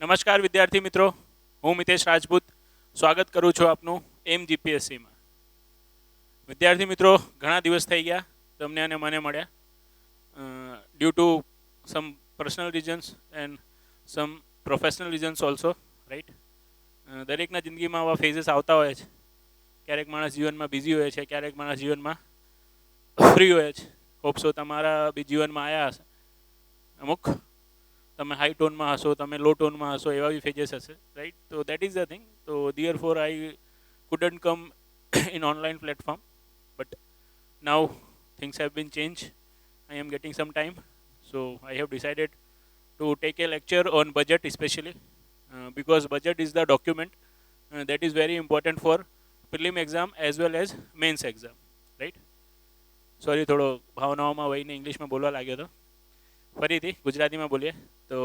નમસ્કાર વિદ્યાર્થી મિત્રો, હું મિતેશ રાજપૂત સ્વાગત કરું છું આપનું એમ જીપીએસસીમાં. વિદ્યાર્થી મિત્રો, ઘણા દિવસ થઈ ગયા તમને અને મને મળ્યા. Due to some personal reasons and some professional reasons also, right. દરેકના જિંદગીમાં આવા ફેઝિસ આવતા હોય છે. ક્યારેક માણસ જીવનમાં બિઝી હોય છે, ક્યારેક માણસ જીવનમાં ફ્રી હોય છે. હોપસો તમારા બી જીવનમાં આવ્યા હશે. અમુક તમે હાઈ ટોનમાં હશો, તમે લો ટોનમાં હશો, એવા બી ફેजेस હશે, રાઈટ. તો દેટ ઇઝ ધ થિંગ. તો therefore I couldn't come in online platform, but now things have been changed. I am getting some time, so I have decided to take a lecture on budget, especially because budget is the document that is very important for prelim exam as well as mains exam, right. Sorry, થોડો ભાવનાઓમાં વહીને ઇંગ્લિશમાં બોલવા લાગ્યો હતો. ફરીથી ગુજરાતીમાં બોલીએ તો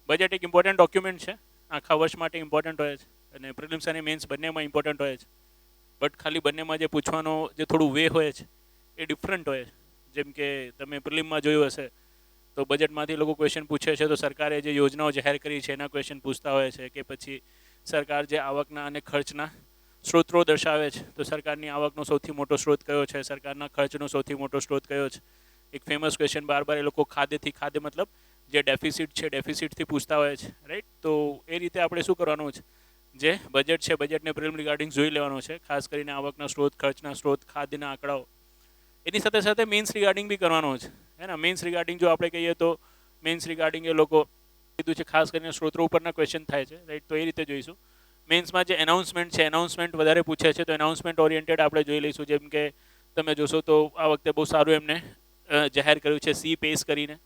budget એક ઇમ્પોર્ટન્ટ ડોક્યુમેન્ટ છે. આખા વર્ષ માટે ઇમ્પોર્ટન્ટ હોય છે અને પ્રિલિમ્સ અને મેન્સ બંનેમાં ઇમ્પોર્ટન્ટ હોય છે. બટ ખાલી બંનેમાં જે પૂછવાનો જે થોડું વે હોય છે એ ડિફરન્ટ હોય છે. જેમ કે તમે પ્રિલિમમાં જોયું હશે તો બજેટમાંથી લોકો ક્વેશ્ચન પૂછે છે તો સરકારે જે યોજનાઓ જાહેર કરી છે એના ક્વેશ્ચન પૂછતા હોય છે, કે પછી સરકાર જે આવકના અને ખર્ચના સ્ત્રોતો દર્શાવે છે તો સરકારની આવકનો સૌથી મોટો સ્ત્રોત કયો છે, સરકારના ખર્ચનો સૌથી મોટો સ્ત્રોત કયો છે. એક ફેમસ ક્વેશ્ચન બાર બાર એ લોકો ખાદ્યથી ખાદ્ય મતલબ જે ડેફિસિટ છે ડેફિસિટથી પૂછતા હોય છે, રાઈટ. તો એ રીતે આપણે શું કરવાનું છે, જે બજેટ છે બજેટને પ્રિલિમ રિગાર્ડિંગ જોઈ લેવાનું છે, ખાસ કરીને આવકના સ્ત્રોત, ખર્ચના સ્ત્રોત, ખાદ્યના આંકડાઓ. એની સાથે સાથે મેન્સ રિગાર્ડિંગ બી કરવાનો છે, હે ને. મેન્સ રિગાર્ડિંગ જો આપણે કહીએ તો મેન્સ રિગાર્ડિંગ એ લોકો કીધું છે ખાસ કરીને સ્ત્રોતો ઉપરના ક્વેશ્ચન થાય છે, રાઈટ. તો એ રીતે જોઈશું. મેન્સમાં જે એનાઉન્સમેન્ટ છે, એનાઉન્સમેન્ટ વધારે પૂછે છે તો એનાઉન્સમેન્ટ ઓરિએન્ટેડ આપણે જોઈ લઈશું. જેમ કે તમે જોશો તો આ વખતે બહુ સારું એમને જાહેર કર્યું છે સી પેસ કરીને.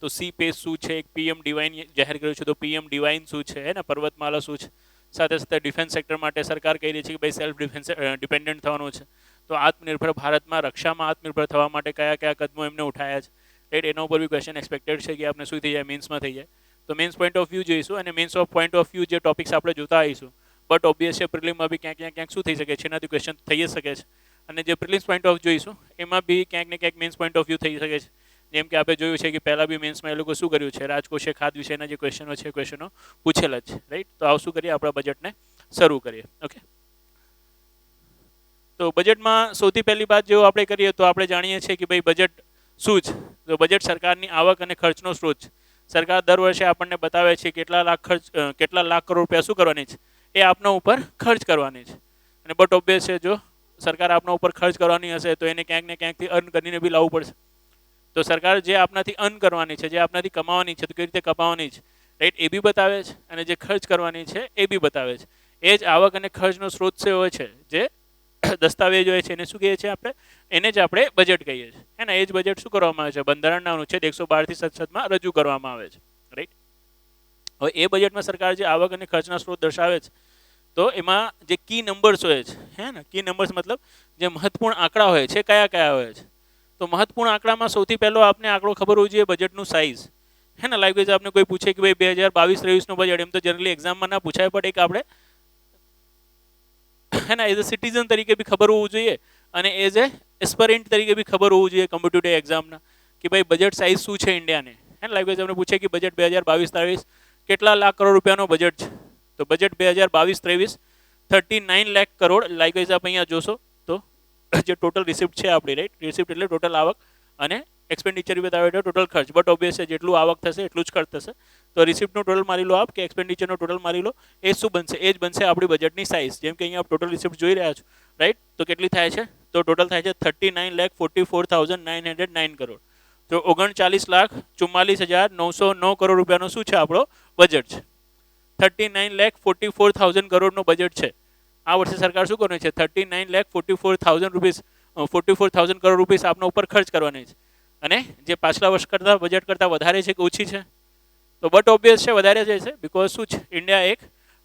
તો સી પેસ શું છે, એક પીએમ ડિવાઇન જાહેર કર્યું છે તો પીએમ ડિવાઇન શું છે, હે ને. પર્વતમાલા શું છે. સાથે સાથે ડિફેન્સ સેક્ટર માટે સરકાર કહી રહી છે કે ભાઈ સેલ્ફ ડિફેન્સ ડિપેન્ડન્ટ થવાનું છે. તો આત્મનિર્ભર ભારતમાં રક્ષામાં આત્મનિર્ભર થવા માટે કયા કયા કદમો એમને ઉઠાયા છે, રાઈટ. એના ઉપર બી ક્વેશ્ચન એક્સપેક્ટેડ છે કે આપણે શું થઈ જાય, મેન્સમાં થઈ જાય. તો મેન્સ પોઈન્ટ ઓફ વ્યૂ જોઈશું અને men's of point of view જે ટોપિક્સ આપણે જોતા આવીશું. બટ ઓબ્વિયસ છે પ્રિલિમમાં બી ક્યાંક ક્યાંક શું થઈ શકે છે, એનાથી ક્વેશ્ચન થઈ જ શકે છે. અને જે પ્રિલિમ્સ પોઈન્ટ ઓફ જોઈશું એમાં બી ક્યાંક ને ક્યાંક મેન્સ પોઈન્ટ ઓફ વ્યૂ થઈ શકે છે. જેમ કે આપણે જોયું છે કે પહેલાં બી મેન્સમાં એ લોકો શું કર્યું છે, રાજકોષીય ખાદ્ય વિષયના જે ક્વેશ્ચનો છે ક્વેશ્ચનો પૂછેલા જ છે, રાઈટ. તો આવું શું કરીએ, આપણા બજેટને શરૂ કરીએ. ઓકે. તો બજેટમાં સૌથી પહેલી વાત જો આપણે કરીએ તો આપણે જાણીએ છીએ કે ભાઈ બજેટ શું છે. તો બજેટ સરકારની આવક અને ખર્ચનો સ્ત્રોત છે. સરકાર દર વર્ષે આપણને બતાવે છે કેટલા લાખ કરોડ રૂપિયા શું કરવાની છે, એ આપના ઉપર ખર્ચ કરવાની છે. અને બટ ઓબ્વિયસ છે જો સરકાર આપના ઉપર ખર્ચ કરવાની હશે તો એને ક્યાંક ને ક્યાંકથી અર્ન કરીને બી લાવવું પડશે. તો સરકાર જે આપનાથી અર્ન કરવાની છે, જે આપનાથી કમાવાની છે, તો કેવી રીતે કમાવાની છે, રાઈટ, એ બી બતાવે છે. અને જે ખર્ચ કરવાની છે એ બી બતાવે છે. એ જ આવક અને ખર્ચનો સ્ત્રોત છે હોય છે, જે દસ્તાવેજ હોય છે એને શું કહીએ છીએ આપણે, એને જ આપણે બજેટ કહીએ છીએ, હે ને. એ જ બજેટ શું કરવામાં આવે છે, બંધારણના અનુચ્છેદ 112 થી સંસદમાં રજૂ કરવામાં આવે છે, રાઈટ. હવે એ બજેટમાં સરકાર જે આવક અને ખર્ચના સ્ત્રોત દર્શાવે છે તો એમાં જે કી નંબર્સ હોય છે, હે ને. કી નંબર્સ મતલબ જે મહત્વપૂર્ણ આંકડા હોય છે કયા કયા હોય છે. તો મહત્વપૂર્ણ આંકડામાં સૌથી પહેલો આપને આંકડો ખબર હોવી જોઈએ બજેટનું સાઇઝ, હે ને. લાઈક આપને કોઈ પૂછે કે ભાઈ 2022-23નું બજેટ, એમ તો જનરલી એક્ઝામમાં ના પૂછાય, પણ એક આપણે હે ને એઝ અ સિટીઝન તરીકે બી ખબર હોવું જોઈએ અને એઝ એ એસ્પરન્ટ તરીકે બી ખબર હોવું જોઈએ કોમ્પિટિટિવ એક્ઝામના, કે ભાઈ બજેટ સાઇઝ શું છે ઇન્ડિયાને, હે ને. લાઈક આપણે પૂછે કે બજેટ 2022-23 કેટલા લાખ કરોડ રૂપિયાનો બજેટ છે. તો બજેટ 2022-23 39 લાખ કરોડ. લાઈક આપ અહીંયા જોશો તો જે ટોટલ રિસિપ્ટ છે આપણી, રાઈટ. રિસિપ્ટ એટલે ટોટલ આવક અને એક્સપેન્ડિચર બતાવે છે ટોટલ ખર્ચ. બટ ઓબ્વિયસ છે જેટલું આવક થશે એટલું જ ખર્ચ થશે. તો રિસિપ્ટનું ટોટલ મારી લો આપ, કે એક્સપેન્ડિચરનો ટોટલ મારી લો, એ શું બનશે, એ જ બનશે આપણી બજેટની સાઇઝ. જેમ કે અહીંયા આપ ટોટલ રિસિપ્ટ જોઈ રહ્યા છો, રાઈટ. તો કેટલી થાય છે, તો ટોટલ થાય છે 39,44,909 કરોડ. તો 39,44,909 કરોડ રૂપિયાનો શું છે આપણો બજેટ છે. 39,44,000 કરોડનો બજેટ છે. આ વર્ષે સરકાર શું કરવાની છે, 39,44,000 કરોડ રૂપીસ આપના ઉપર ખર્ચ કરવાની છે. અને જે પાછલા વર્ષ કરતાં બજેટ કરતાં વધારે છે કે ઓછી છે, તો બટ ઓબ્વિયસ છે વધારે જાય છે. બિકોઝ શું છે, ઇન્ડિયા એક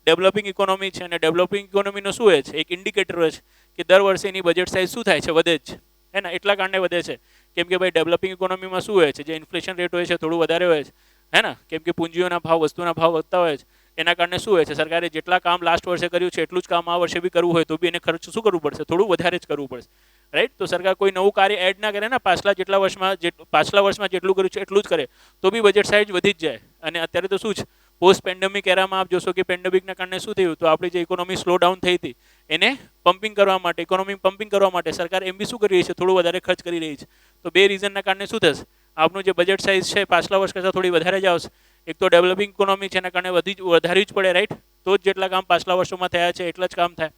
ડેવલપિંગ ઇકોનોમી છે અને ડેવલપિંગ ઇકોનોમીનો શું હોય છે, એક ઇન્ડિકેટર હોય છે કે દર વર્ષે એની બજેટ સાઇઝ શું થાય છે, વધે જ છે, હે ને. એટલા કારણે વધે છે કેમ કે ભાઈ ડેવલપિંગ ઇકોનોમીમાં શું હોય છે, જે ઇન્ફ્લેશન રેટ હોય છે થોડું વધારે હોય છે, હે ને. કેમ કે પૂંજીઓના ભાવ, વસ્તુના ભાવ વધતા હોય છે. એના કારણે શું હોય છે, સરકારે જેટલા કામ લાસ્ટ વર્ષે કર્યું છે એટલું જ કામ આ વર્ષે બી કરવું હોય તો બી એને ખર્ચ શું કરવું પડશે, થોડું વધારે જ કરવું પડશે, રાઈટ. તો સરકાર કોઈ નવું કાર્ય એડ ના કરે ને, પાછલા વર્ષમાં જેટલું કર્યું છે એટલું જ કરે તો બી બજેટ સાઇઝ વધી જ જાય. અને અત્યારે તો શું છે, પોસ્ટ પેન્ડેમિક એરામાં આપ જોશો કે પેન્ડેમિકના કારણે શું થયું, તો આપણી જે ઇકોનોમી સ્લો ડાઉન થઈ હતી એને પમ્પિંગ કરવા માટે, ઇકોનોમી પમ્પિંગ કરવા માટે સરકાર એમ બી શું કરી રહી છે, થોડું વધારે ખર્ચ કરી રહી છે. તો બે રીઝનના કારણે શું થશે, આપનું જે બજેટ સાઇઝ છે પાછલા વર્ષ કરતાં થોડી વધારે જ આવશે. એક તો ડેવલપિંગ ઇકોનોમી છે એના કારણે વધારવી જ પડે, રાઈટ. તો જ જેટલા કામ પાછલા વર્ષોમાં થયા છે એટલા જ કામ થાય.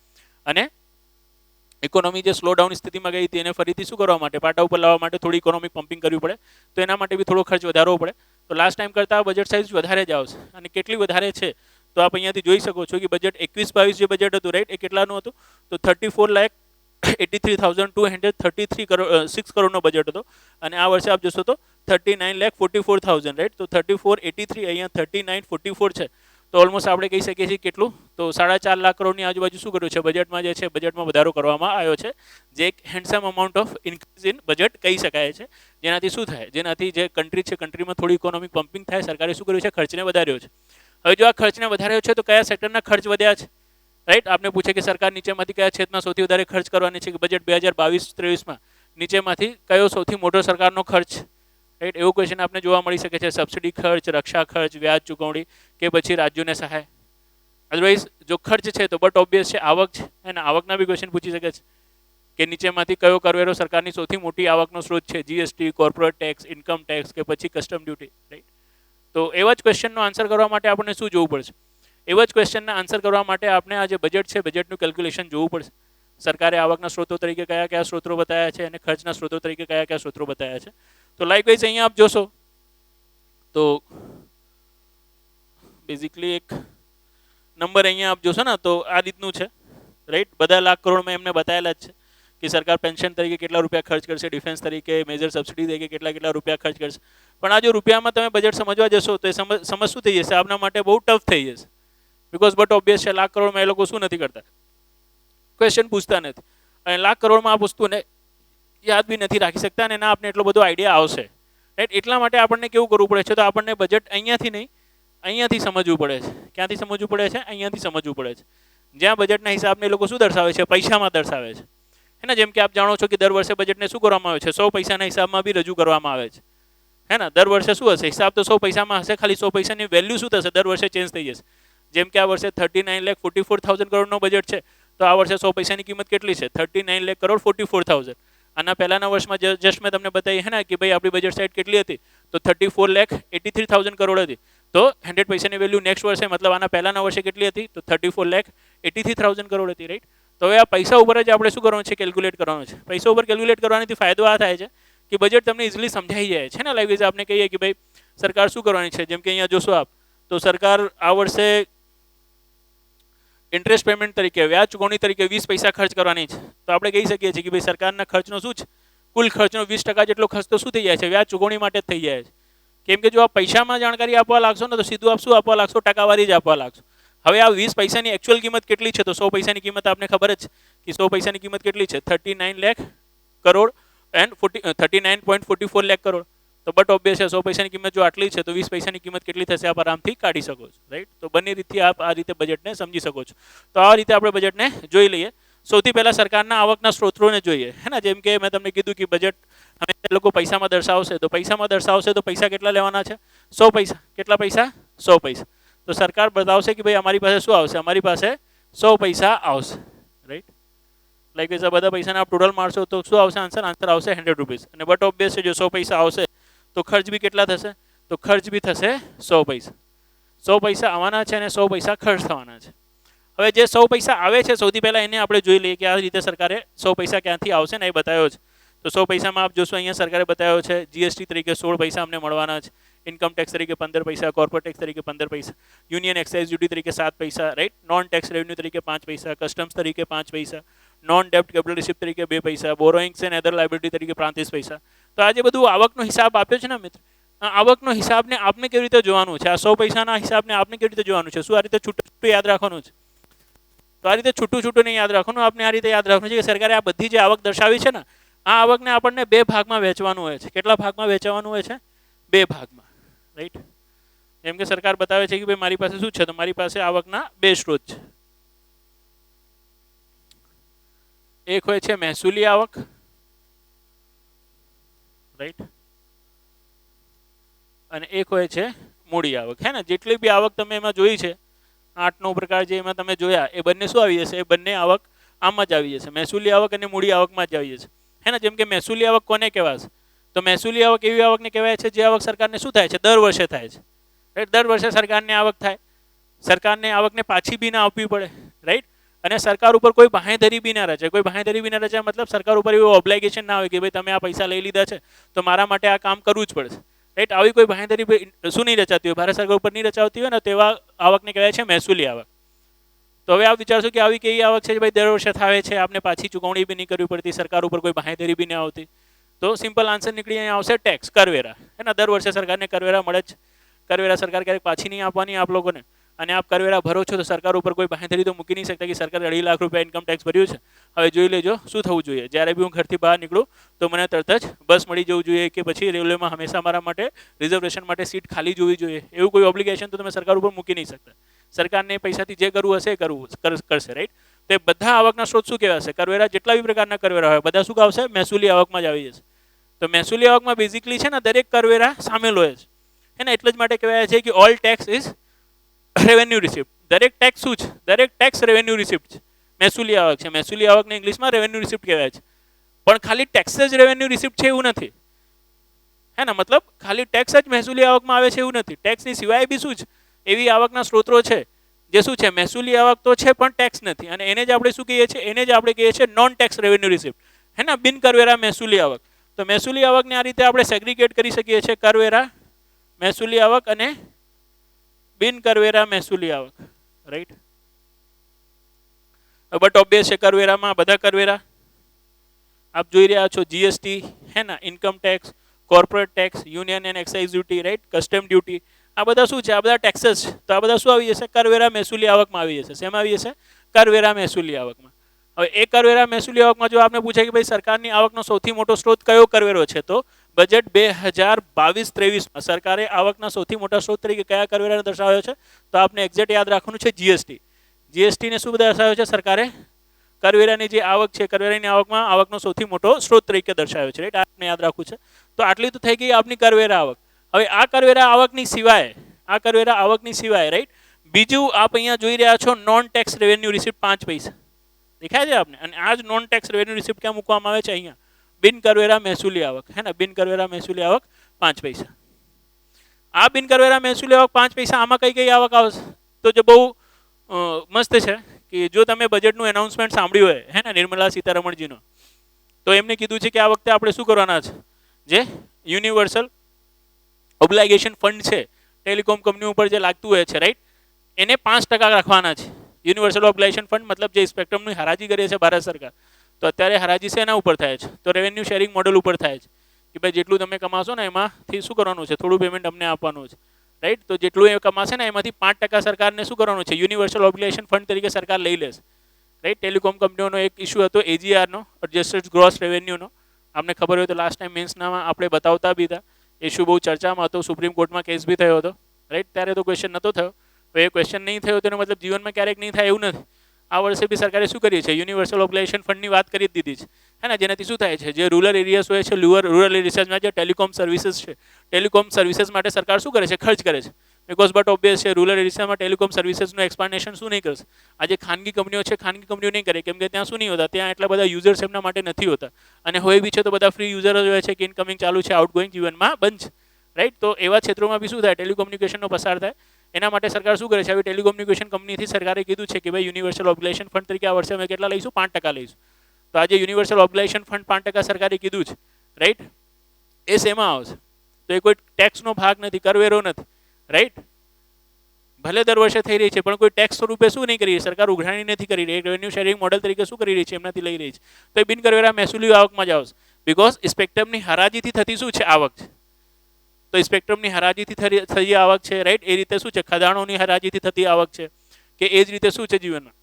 અને ઇકોનોમી જે સ્લો ડાઉન સ્થિતિમાં ગઈ હતી એને ફરીથી શું કરવા માટે, પાટા ઉપર લાવવા માટે થોડી ઇકોનોમિક પમ્પિંગ કરવી પડે. તો એના માટે બી થોડો ખર્ચ વધારવો પડે. તો લાસ્ટ ટાઈમ કરતાં બજેટ સાઇઝ વધારે જ આવશે. અને કેટલી વધારે છે તો આપ અહીંયાથી જોઈ શકો છો કે બજેટ 21-22 જે બજેટ હતું, રાઈટ, એ કેટલાનું હતું, તો 34,83,233 કરોડનો બજેટ હતો. અને આ વર્ષે આપ જોશો તો 39,44,000, રાઈટ. તો 3483 અહીંયા 3944 છે. તો ઓલમોસ્ટ આપણે કહી શકીએ છીએ કેટલું, તો 4.5 લાખ કરોડની આજુબાજુ શું કર્યું છે બજેટમાં, જે છે બજેટમાં વધારો કરવામાં આવ્યો છે, જે એક handsome amount of increase in budget કહી શકાય છે. જેનાથી શું થાય, જેનાથી જે કન્ટ્રી છે કન્ટ્રીમાં થોડી ઇકોનોમિક પમ્પિંગ થાય. સરકારે શું કર્યું છે, ખર્ચને વધાર્યો છે. હવે જો આ ખર્ચને વધાર્યો છે તો કયા સેક્ટરના ખર્ચ વધ્યા છે, રાઈટ. આપને પૂછે કે સરકાર નીચેમાંથી કયા ક્ષેત્રમાં સૌથી વધારે ખર્ચ કરવાની છે, બજેટ 2022-23માં નીચેમાંથી કયો સૌથી મોટો સરકારનો ખર્ચ, રાઈટ, એવું ક્વેશ્ચન આપને જોવા મળી શકે છે. સબસિડી ખર્ચ, રક્ષા ખર્ચ, વ્યાજ ચૂકવણી કે પછી રાજ્યોને સહાય. અદરવાઇઝ જો ખર્ચ છે તો બટ ઓબ્વિયસ છે આવક છે, અને આવકના બી ક્વેશ્ચન પૂછી શકે છે કે નીચેમાંથી કયો કરવેરો સરકારની સૌથી મોટી આવકનો સ્ત્રોત છે, GST, corporate tax, income tax કે પછી કસ્ટમ ડ્યુટી, રાઈટ. તો એવા જ ક્વેશ્ચનનો આન્સર કરવા માટે આપણને શું જોવું પડશે, એવા જ ક્વેશ્ચનના આન્સર કરવા માટે આપણે આ જે બજેટ છે બજેટનું કેલ્ક્યુલેશન જોવું પડશે. સરકારે આવકના સ્ત્રોતો તરીકે કયા કયા સ્ત્રોતો બતાવ્યા છે અને ખર્ચના સ્ત્રોતો તરીકે કયા કયા સ્ત્રોતો બતાવ્યા છે. તો લાઇકવાઇઝ અહીંયા આપ જોશો તો બેઝિકલી એક નંબર અહીંયા આપ જોશો ને તો આ રીતનું છે, રાઈટ. બધા લાખ કરોડમાં એમને બતાવેલા જ છે કે સરકાર પેન્શન તરીકે કેટલા રૂપિયા ખર્ચ કરશે, ડિફેન્સ તરીકે, મેજર સબસિડી તરીકે કેટલા રૂપિયા ખર્ચ કરશે. પણ આ જો રૂપિયામાં તમે બજેટ સમજવા જશો તો એ સમજ શું થઈ જશે, આપના માટે બહુ ટફ થઈ જશે. બિકોઝ બટ ઓબ્વિયસ છે લાખ કરોડમાં એ લોકો શું નથી કરતા, ક્વેશ્ચન પૂછતા નથી. અને લાખ કરોડમાં આ વસ્તુને યાદ બી નથી રાખી શકતા અને એના આપણે એટલો બધો આઈડિયા આવશે, રાઈટ. એટલા માટે આપણને કેવું કરવું પડે છે, તો આપણને બજેટ અહીંયાથી નહીં અહીંયાથી સમજવું પડે છે. ક્યાંથી સમજવું પડે છે, અહીંયાથી સમજવું પડે છે. જ્યાં બજેટના હિસાબને લોકો શું દર્શાવે છે, પૈસામાં દર્શાવે છે, હે ને. જેમ કે આપ જાણો છો કે દર વર્ષે બજેટને શું કરવામાં આવે છે, 100 પૈસાના હિસાબમાં બી રજૂ કરવામાં આવે છે, હે ને. દર વર્ષે શું હશે, હિસાબ તો 100 પૈસામાં હશે, ખાલી 100 પૈસાની વેલ્યુ શું થશે, દર વર્ષે ચેન્જ થઈ જશે. જેમ કે આ વર્ષે 39,44,000 કરોડનો બજેટ છે, તો આ વર્ષે 100 પૈસાની કિંમત કેટલી છે, 39,44,000. આના પહેલાના વર્ષમાં જસ્ટ મેં તમને બતાવી હે ને કે ભાઈ આપણી બજેટ સાઇડ કેટલી હતી, તો 34,83,000 કરોડ હતી. તો 100 પૈસાની વેલ્યુ નેક્સ્ટ વર્ષે મતલબ આના પહેલાના વર્ષે કેટલી હતી, તો 34,83,000 કરોડ હતી, રાઈટ. તો હવે આ પૈસા ઉપર જ આપણે શું કરવાનું છે, કેલ્ક્યુલેટ કરવાનું છે. પૈસા ઉપર કેલ્ક્યુલેટ કરવાથી ફાયદો આ થાય છે કે બજેટ તમને ઇઝીલી સમજાઈ જાય છે ને. લાઈક આપણે કહીએ કે ભાઈ સરકાર શું કરવાની છે, જેમ કે અહીંયા જોશો આપ તો સરકાર આ વર્ષે ઇન્ટરેસ્ટ પેમેન્ટ તરીકે, વ્યાજ ચૂકવણી તરીકે 20 પૈસા ખર્ચ કરવાની છે. તો આપણે કહી શકીએ છીએ કે ભાઈ સરકારના ખર્ચનો શું છે, કુલ ખર્ચનો 20% જેટલો ખર્ચ તો શું થઈ જાય છે, વ્યાજ ચૂકવણી માટે જ થઈ જાય છે. કેમ કે જો આપ પૈસામાં જાણકારી આપવા લાગશો ને તો સીધું આપ શું આપવા લાગશો, ટકાવારી જ આપવા લાગશો. હવે આ 20 પૈસાની એકચ્યુઅલ કિંમત કેટલી છે, તો 100 પૈસાની કિંમત આપને ખબર જ કે 100 પૈસાની કિંમત કેટલી છે, 39 લાખ કરોડ એન્ડ 39.44 લાખ કરોડ. તો બટ ઓબ્વિયસ છે 100 પૈસાની કિંમત જો આટલી છે તો 20 પૈસાની કિંમત કેટલી થશે આપ આરામથી કાઢી શકો છો, રાઈટ. તો બંને રીતથી આપ આ રીતે બજેટને સમજી શકો છો. તો આ રીતે આપણે બજેટને જોઈ લઈએ. સૌથી પહેલા સરકારના આવકના સ્ત્રોતોને જોઈએ, હે ને. જેમ કે મેં તમને કીધું કે બજેટ હંમેશા લોકો પૈસામાં દર્શાવશે, તો પૈસામાં દર્શાવશે તો પૈસા કેટલા લેવાના છે, 100 પૈસા. કેટલા પૈસા, 100 પૈસા. તો સરકાર બતાવશે કે ભાઈ અમારી પાસે શું આવશે, અમારી પાસે 100 પૈસા આવશે, રાઈટ. લાઈક આ બધા પૈસાને આપ ટોટલ મારશો તો શું આવશે આન્સર આવશે 100 રૂપીસ. અને બટ ઓબ્વિયસ છે જો 100 પૈસા આવશે તો ખર્ચ બી કેટલા થશે, તો ખર્ચ બી થશે 100 પૈસા. 100 પૈસા આવવાના છે અને 100 પૈસા ખર્ચ થવાના છે. હવે જે 100 પૈસા આવે છે સૌથી પહેલા એને આપણે જોઈ લઈએ કે આ રીતે સરકારે 100 પૈસા ક્યાંથી આવશે ને એ બતાવ્યો છે. તો 100 પૈસામાં આપ જોશો અહીંયા સરકારે બતાવ્યો છે જીએસટી તરીકે 16 પૈસા અમને મળવાના છે, ઇન્કમ ટેક્સ તરીકે 15 પૈસા, કોર્પોરેટ ટેક્સ તરીકે 15 પૈસા, યુનિયન એક્સાઇઝ ડ્યુટી તરીકે 7 પૈસા, રાઈટ. નોન ટેક્સ રેવન્યુ તરીકે 5 પૈસા, કસ્ટમ્સ તરીકે 5 પૈસા, નોન ડેપ્ટ કેપિટલ રિસિપ્ટ તરીકે 2 પૈસા, બોરોઇંગ્સ એન્ડ અધર લાયબિલિટી તરીકે 35 પૈસા. તો આ જે બધું આવકનો હિસાબ આપ્યો છે ને મિત્ર, આવકનો હિસાબને આપને કેવી રીતે જોવાનું છે, આ 100 પૈસાના હિસાબને આપને કેવી રીતે જોવાનું છે, શું આ રીતે છૂટું છૂટું યાદ રાખવાનું છે, તો આ રીતે છૂટું છૂટું નહીં યાદ રાખવાનું. આપણે આ રીતે યાદ રાખવાનું છે કે સરકારે આ બધી જે આવક દર્શાવી છે ને આ આવકને આપણને 2 ભાગમાં વહેંચવાનું હોય છે. કેટલા ભાગમાં વહેંચવાનું હોય છે, 2 ભાગમાં, રાઈટ. જેમ કે સરકાર બતાવે છે કે ભાઈ મારી પાસે શું છે, તો મારી પાસે આવકના 2 સ્ત્રોત છે. એક હોય છે મહેસૂલી આવક, રાઈટ, અને એક હોય છે મૂડી આવક, હે ને, જેટલી બી આવક તમે એમાં જોઈ છે 8-9 પ્રકાર જે એમાં તમે જોયા એ બંને શું આવી જશે? એ બંને આવક આમાં જ આવી જશે, મહેસૂલી આવક અને મૂડી આવકમાં જ આવી જશે, હે ને. જેમ કે મહેસૂલી આવક કોને કહેવાશે? તો મહેસૂલી આવક એવી આવકને કહેવાય છે જે આવક સરકારને શું થાય છે? દર વર્ષે થાય છે, રાઈટ. દર વર્ષે સરકારને આવક થાય, સરકારને આવકને પાછી બી ના આપવી પડે, રાઈટ. અને સરકાર ઉપર કોઈ બાંહેધરી બી ના રચાય. કોઈ બાંહેધરી બી ના રચાય મતલબ સરકાર ઉપર એવું ઓબ્લિગેશન ના હોય કે ભાઈ તમે આ પૈસા લઈ લીધા છે તો મારા માટે આ કામ કરવું જ પડશે, રાઈટ. આવી કોઈ બાંહેધરી શું નહીં રચાતી હોય, ભારત સરકાર ઉપર નહીં રચાવતી હોય ને, તેવા આવકને કહેવાય છે મહેસૂલી આવક. તો હવે આપ વિચારશો કે આવી કેવી આવક છે ભાઈ દર વર્ષે થાય છે, આપને પાછી ચૂકવણી બી નહીં કરવી પડતી, સરકાર ઉપર કોઈ બાંહેધરી બી નહીં આવતી? તો સિમ્પલ આન્સર નીકળી અહીંયા આવશે ટેક્સ, કરવેરા, હે ને. દર વર્ષે સરકારને કરવેરા મળે જ. કરવેરા સરકાર ક્યારેક પાછી નહીં આપવાની આપ લોકોને, અને આપ કરવેરા ભરો છો તો સરકાર ઉપર કોઈ બાંહેધરી તો મૂકી નહીં શકતા કે સરકારે 2.5 લાખ રૂપિયા ઇન્કમ ટેક્સ ભર્યું છે. હવે જોઈ લેજો શું થવું જોઈએ. જ્યારે બી હું ઘરથી બહાર નીકળું તો મને તરત જ બસ મળી જવું જોઈએ કે પછી રેલવેમાં હંમેશા મારા માટે રિઝર્વેશન માટે સીટ ખાલી જોવી જોઈએ. એવું કોઈ ઓબ્લિગેશન તો તમે સરકાર ઉપર મૂકી નહીં શકતા. સરકારને પૈસાથી જે કરવું હશે એ કરશે, રાઈટ. તે બધા આવકના સ્ત્રોત શું કહેવાશે? કરવેરા. જેટલા બી પ્રકારના કરવેરા હોય બધા શું આવશે? મહેસૂલી આવકમાં જ આવી જશે. તો મહેસૂલી આવકમાં બેઝિકલી છે ને દરેક કરવેરા સામેલ હોય છે, હે ને. એટલે જ માટે કહેવાય છે કે all tax is revenue receipt. દરેક ટેક્સ શું છે? દરેક ટેક્સ રેવન્યુ રિસિપ્ટ છે. મહેસૂલી આવક છે. મહેસૂલી આવકને ઇંગ્લિશમાં રેવન્યુ રિસિપ્ટ કહેવાય છે. પણ ખાલી ટેક્સ જ રેવન્યુ રિસિપ્ટ છે એવું નથી, હે ને. મતલબ ખાલી ટેક્સ જ મહેસૂલી આવકમાં આવે છે એવું નથી. ટેક્સની સિવાય બી શું છે? એવી આવકના સ્ત્રોતો છે જે શું છે? મહેસૂલી આવક તો છે પણ ટેક્સ નથી, અને એને જ આપણે શું કહીએ છીએ? એને જ આપણે કહીએ છીએ નોન ટેક્સ રેવન્યુ રિસિપ્ટ, હે ને. બિન કરવેરા મહેસૂલી આવક. તો મહેસૂલી આવકને આ રીતે આપણે સેગ્રીગેટ કરી શકીએ છીએ: કરવેરા મહેસૂલી આવક અને બિન કરવેરા મહેસૂલી આવક, રાઈટ. બટ ઓબ્વિયસ છે કરવેરામાં બધા કરવેરા આપ જોઈ રહ્યા છો: જીએસટી, હે ને, income tax, corporate tax, union and excise duty, right, custom duty. આ બધા શું છે? આ બધા ટેક્सेस છે. તો આ બધા શું આવી જશે? કરવેરા મહેસૂલી આવકમાં આવી જશે. શેમાં આવી જશે? કરવેરા મહેસૂલી આવકમાં. હવે એ કરવેરા મહેસૂલી આવકમાં જો આપને પૂછે કે ભાઈ સરકારની આવકનો સૌથી મોટો સ્ત્રોત કયો કરવેરો છે, તો બજેટ 2022-23 સરકારે આવકના સૌથી મોટા સ્ત્રોત તરીકે કયા કરવેરાને દર્શાવ્યો છે? તો આપને એક્ઝેક્ટ યાદ રાખવાનું છે જીએસટી. જીએસટીને શું દર્શાવ્યો છે સરકારે? કરવેરાની જે આવક છે, કરવેરાની આવકમાં આવકનો સૌથી મોટો સ્ત્રોત તરીકે દર્શાવ્યો છે, રાઈટ. આપને યાદ રાખવું છે. તો આટલી તો થઈ ગઈ આપની કરવેરા આવક. હવે આ કરવેરા આવકની સિવાય, રાઈટ, બીજું આપ અહીંયા જોઈ રહ્યા છો નોન ટેક્સ રેવન્યુ રિસિપ્ટ 5 પૈસા દેખાય છે આપને. અને આ જ નોન ટેક્સ રેવન્યુ રિસિપ્ટ ક્યાં મૂકવામાં આવે છે? અહીંયા બિન કરવેરા મહેસૂલી આવક, હે ને. બિન કરવેરા મહેસૂલી આવક 5 પૈસા. આ બિન કરવેરા મહેસૂલી આવક 5 પૈસા, આમાં કઈ કઈ આવક આવશે? તો જે બહુ મસ્ત છે કે જો તમે બજેટનું એનાઉન્સમેન્ટ સાંભળ્યું હોય, હે ને, નિર્મલા સીતારમણજીનો, તો એમને કીધું છે કે આ વખતે આપણે શું કરવાના છે? જે યુનિવર્સલ ઓબ્લિગેશન ફંડ છે ટેલિકોમ કંપની ઉપર જે લાગતું હોય છે, રાઈટ, એને 5% રાખવાના છે. યુનિવર્સલ ઓબ્લિગેશન ફંડ મતલબ જે સ્પેક્ટ્રમની હરાજી કરે છે ભારત સરકાર, તો અત્યારે હરાજી છે એના ઉપર થાય છે, તો રેવન્યુ શેરિંગ મોડલ ઉપર થાય છે કે ભાઈ જેટલું તમે કમાશો ને એમાંથી શું કરવાનું છે? થોડું પેમેન્ટ અમને આપવાનું છે, રાઈટ. તો જેટલું એ કમાશે ને એમાંથી 5% સરકારને શું કરવાનું છે? યુનિવર્સલ ઓબ્લિગેશન ફંડ તરીકે સરકાર લઈ લેશે, રાઈટ. ટેલિકોમ કંપનીઓનો એક ઇસ્યુ હતો એજીઆરનો, એડજસ્ટેડ ગ્રોસ રેવન્યુનો. આપને ખબર હોય તો લાસ્ટ ટાઈમ મેન્સનામાં આપણે બતાવતા બી હતા. ઇસ્યુ બહુ ચર્ચામાં હતો, સુપ્રીમ કોર્ટમાં કેસ બી થયો હતો, રાઈટ. ત્યારે તો ક્વેશ્ચન નહોતો થયો. એ ક્વેશ્ચન નહીં થયો તેનો મતલબ જીવનમાં ક્યારેક નહીં થાય એવું નથી. આ વર્ષે બી સરકારે શું કરીએ છે? યુનિવર્સલ ઓબ્લિગેશન ફંડની વાત કરી દીધી છે, હે ને. જેનાથી શું થાય છે? જે રૂરલ એરિયાઝ હોય છે, રૂરલ એરિયાઝમાં જે ટેલિકોમ સર્વિસીસ છે, ટેલિકોમ સર્વિસીસ માટે સરકાર શું કરે છે? ખર્ચ કરે છે. બિકોઝ બટ ઓબ્વિયસ છે રૂરલ એરિયામાં ટેલિકોમ સર્વિસીસનું એક્સપાન્ડેશન શું નહીં કરશે? આજે ખાનગી કંપનીઓ છે, ખાનગી કંપનીઓ નહીં કરે, કેમ કે ત્યાં શું નહીં હોતા? ત્યાં એટલા બધા યુઝર્સ એમના માટે નથી હોતા, અને હોય બી છે તો બધા ફ્રી યુઝર જ હોય છે કે ઇનકમિંગ ચાલુ છે, આઉટગોઈંગ જીવનમાં બંધ છે, રાઈટ. તો એવા ક્ષેત્રોમાં બી શું થાય? ટેલિકોમ્યુનિકેશનનો પસાર થાય. એના માટે સરકાર શું કરે છે? આવી ટેલિકોમ્યુનિકેશન કંપનીથી સરકારે કીધું છે કે ભાઈ યુનિવર્સલ ઓબ્લિગેશન ફંડ તરીકે આ વર્ષે અમે કેટલા લઈશું? 5% લઈશું. તો આજે યુનિવર્સલ ઓબ્લિગેશન ફંડ 5% સરકારે કીધું છે, રાઈટ. એ શેમાં આવશે? તો એ કોઈ ટેક્સનો ભાગ નથી, કરવેરો નથી, રાઈટ. ભલે દર વર્ષે થઈ રહી છે પણ કોઈ ટેક્સ સ્વરૂપે શું નહીં કરી રહી? સરકાર ઉઘરાણી નથી કરી રહી. રેવન્યુ શેરિંગ મોડલ તરીકે શું કરી રહી છે? એમનાથી લઈ રહી છે. તો એ બિન કરવેરા મહેસૂલી આવકમાં જ આવશે. બિકોઝ સ્પેક્ટ્રમની હરાજીથી થતી શું છે? આવક છે. તો સ્પેક્ટ્રમની હરાજીથી થતી આવક છે, રાઈટ. એ રીતે શું છે? ખદાણોની હરાજીથી થતી આવક છે, કે એ જ રીતે શું છે જીવનમાં?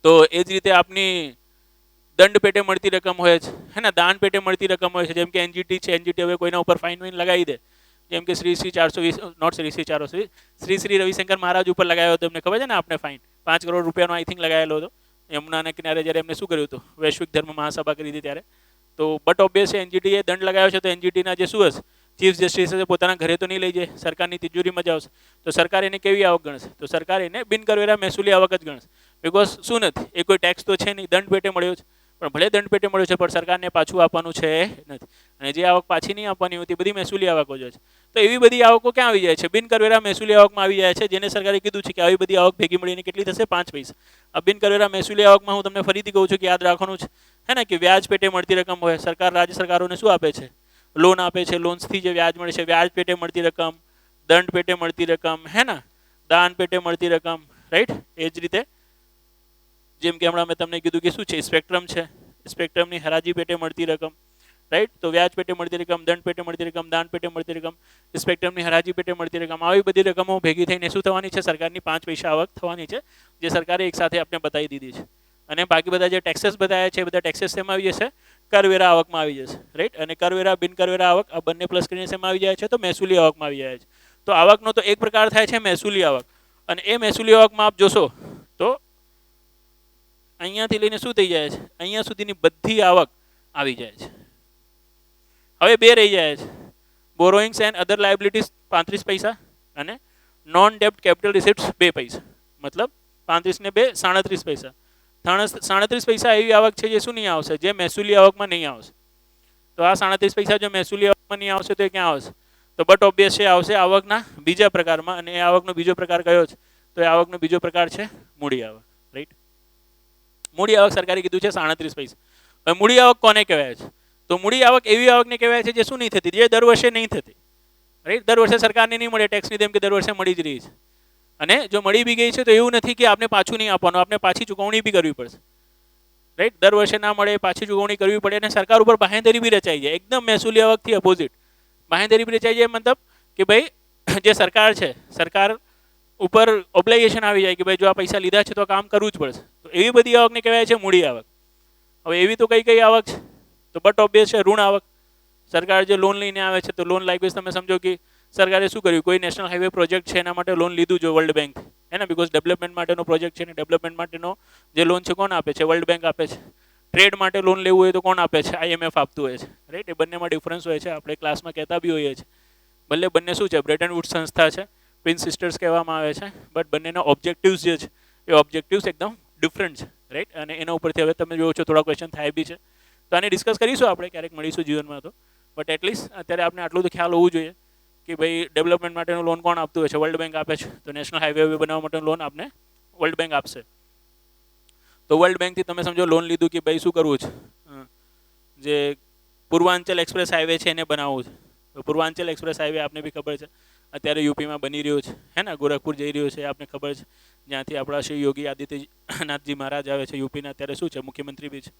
તો એ જ રીતે આપની દંડ પેટે મળતી રકમ હોય છે, હે ને. દાન પેટે મળતી રકમ હોય છે. જેમ કે એનજીટી છે, એનજીટી હવે કોઈના ઉપર ફાઇન વાઇન લગાવી દે, જેમ કે શ્રી 420 નોટ શ્રી રવિશંકર મહારાજ ઉપર લગાવ્યો હતો. એમને ખબર છે ને આપને ફાઇન 5 કરોડ રૂપિયાનો આઈ થિંક લગાવેલો હતો યમુનાના કિનારે, જ્યારે એમને શું કર્યું હતું? વૈશ્વિક ધર્મ મહાસભા કરી હતી ત્યારે. તો બટ ઓબ્વિયસ એનજીટીએ દંડ લગાવ્યો છે, તો એનજીટીના જે શું હશે? ચીફ જસ્ટિસે પોતાના ઘરે તો નહીં લઈ જાય, સરકારની તિજોરીમાં જ આવશે. તો સરકાર એને કેવી આવક ગણશે? તો સરકાર એને બિનકરવેરા મહેસૂલી આવક જ ગણશે. બિકોઝ શું નથી, એ કોઈ ટેક્સ તો છે નહીં, દંડ પેટે મળ્યો છે. પણ ભલે દંડ પેટે મળ્યો છે, પણ સરકારને પાછું આપવાનું છે નથી. અને જે આવક પાછી નહીં આપવાની હોતી બધી મહેસૂલી આવકો જ છે. તો એવી બધી આવકો ક્યાં આવી જાય છે? બિનકરવેરા મહેસૂલી આવકમાં આવી જાય છે, જેને સરકારે કીધું છે કે આવી બધી આવક ભેગી મળીને કેટલી થશે? 5 પૈસા. આ બિનકરવેરા મહેસૂલી આવકમાં હું તમને ફરીથી કહું છું કે યાદ રાખવાનું છે હે ને, કે વ્યાજ પેટે મળતી રકમ હોય. સરકાર રાજ્ય સરકારોને શું આપે છે? લોન આપે છે. લોન્સથી જે વ્યાજ મળે છે, વ્યાજ પેટે મળતી રકમ, દંડ પેટે મળતી રકમ, હે ને, દાન પેટે મળતી રકમ, રાઈટ. એ જ રીતે જેમ કે હમણાં મેં તમને કીધું કે શું છે, સ્પેક્ટ્રમ છે, સ્પેક્ટ્રમની હરાજી પેટે મળતી રકમ, રાઈટ. તો વ્યાજ પેટે મળતી રકમ, દંડ પેટે મળતી રકમ, દાન પેટે મળતી રકમ, સ્પેક્ટ્રમની હરાજી પેટે મળતી રકમ, આવી બધી રકમો ભેગી થઈને શું થવાની છે? સરકારની 5 પૈસા આવક થવાની છે, જે સરકારે એક સાથે આપણે બતાવી દીધી છે. અને બાકી બધા જે ટેક્सेस બતાવ્યા છે, બધા ટેક્सेस શેમાં આવી જશે? કરવેરા આવકમાં આવી જશે, રાઈટ. અને કરવેરા બિનકરવેરા આવક આ બંને પ્લસ કરીને શેમાં આવી જાય છે? તો મહેસૂલી આવકમાં આવી જાય છે. તો આવકનો તો એક પ્રકાર થાય છે મહેસૂલી આવક, અને એ મહેસૂલી આવકમાં આપ જોશો તો અહીંયાથી લઈને શું થઈ જાય છે? અહીંયા સુધીની બધી આવક આવી જાય છે. હવે બે રહી જાય છે, બોરોઈંગ્સ એન્ડ અધર લાયબિલિટીઝ 35 પૈસા અને નોન ડેપ્ટ કેપિટલ રિસિપ્ટ્સ 2 પૈસા. મતલબ 35 ને 2 37 પૈસા. 37 પૈસા એવી આવક છે જે શું નહીં આવશે? જે મહેસૂલી આવકમાં નહીં આવશે. તો આ 37 પૈસા જો મહેસૂલી આવકમાં નહીં આવશે તો એ ક્યાં આવશે? તો બટ ઓબ્વિયસ છે આવશે આવકના બીજા પ્રકારમાં. અને એ આવકનો બીજો પ્રકાર કયો છે? તો એ આવકનો બીજો પ્રકાર છે મૂડી આવક, રાઈટ. મૂડી આવક સરકારે કીધું છે 37 પૈસા. હવે મૂડી આવક કોને કહેવાય છે? તો મૂડી આવક એવી આવકને કહેવાય છે જે શું નહીં થતી? જે દર વર્ષે નહીં થતી, રાઈટ. દર વર્ષે સરકારને નહીં મળે ટેક્સની જેમ કે દર વર્ષે મળી જ રહી છે. અને જો મળી બી ગઈ છે તો એવું નથી કે આપણે પાછું નહીં આપવાનું, આપણે પાછી ચૂકવણી બી કરવી પડશે, રાઈટ. દર વર્ષે ના મળે, પાછી ચૂકવણી કરવી પડે. અને સરકાર ઉપર બાંહેધરી બી રચાઈ જાય, એકદમ મહેસૂલી આવકથી અપોઝિટ બાંહેધરી બી રચાઈ જાય. મતલબ કે ભાઈ જે સરકાર છે, સરકાર ઉપર ઓબ્લિગેશન આવી જાય કે ભાઈ જો આ પૈસા લીધા છે તો કામ કરવું જ પડશે. તો એવી બધી આવકને કહેવાય છે મૂડી આવક. હવે એવી તો કઈ કઈ આવક છે? તો બટ ઓબ્વિયસ છે ઋણ આવક. સરકાર જે લોન લઈને આવે છે તો લોન લાઇકવાઇઝ તમે સમજો કે સરકારે શું કર્યું? કોઈ નેશનલ હાઈવે પ્રોજેક્ટ છે એના માટે લોન લીધું જો વર્લ્ડ બેંક, હે ને, બિકોઝ ડેવલપમેન્ટ માટેનો પ્રોજેક્ટ છે ને, ડેવલપમેન્ટ માટેનો જે લોન છે કોણ આપે છે? વર્લ્ડ બેંક આપે છે. ટ્રેડ માટે લોન લેવું હોય તો કોણ આપે છે? IMF આપતું હોય છે, રાઈટ. એ બંનેમાં ડિફરન્સ હોય છે, આપણે ક્લાસમાં કહેતા બી હોઈએ છીએ. ભલે બંને શું છે? બ્રેટન વુડ્સ સંસ્થા છે, ટ્વિન સિસ્ટર્સ કહેવામાં આવે છે, બટ બંનેના ઓબ્જેક્ટિવ્સ જે છે એ ઓબ્જેક્ટિવ્સ એકદમ ડિફરન્ટ છે, રાઈટ. અને એના ઉપરથી હવે તમે જોવો છો થોડા ક્વેશ્ચન થાય બી છે. તો આને ડિસ્કસ કરીશું આપણે, ક્યારેક મળીશું જીવનમાં. તો બટ એટલીસ્ટ અત્યારે આપણે આટલું તો ખ્યાલ હોવું જોઈએ કે ભાઈ ડેવલપમેન્ટ માટેનો લોન કોણ આપતું હોય છે? વર્લ્ડ બેંક આપે છે. તો નેશનલ હાઈવે બનાવવા માટેનો લોન આપને વર્લ્ડ બેંક આપશે. તો વર્લ્ડ બેંકથી તમે સમજો લોન લીધું કે ભાઈ શું કરવું છે? જે પૂર્વાંચલ એક્સપ્રેસ હાઈવે છે એને બનાવવું છે. તો પૂર્વાંચલ એક્સપ્રેસ હાઈવે આપને બી ખબર છે અત્યારે યુપીમાં બની રહ્યો છે, હે ને, ગોરખપુર જઈ રહ્યો છે, આપને ખબર છે. જ્યાંથી આપણા શ્રી યોગી આદિત્યનાથજી મહારાજ આવે છે, યુપીના અત્યારે શું છે? મુખ્યમંત્રી બી છે.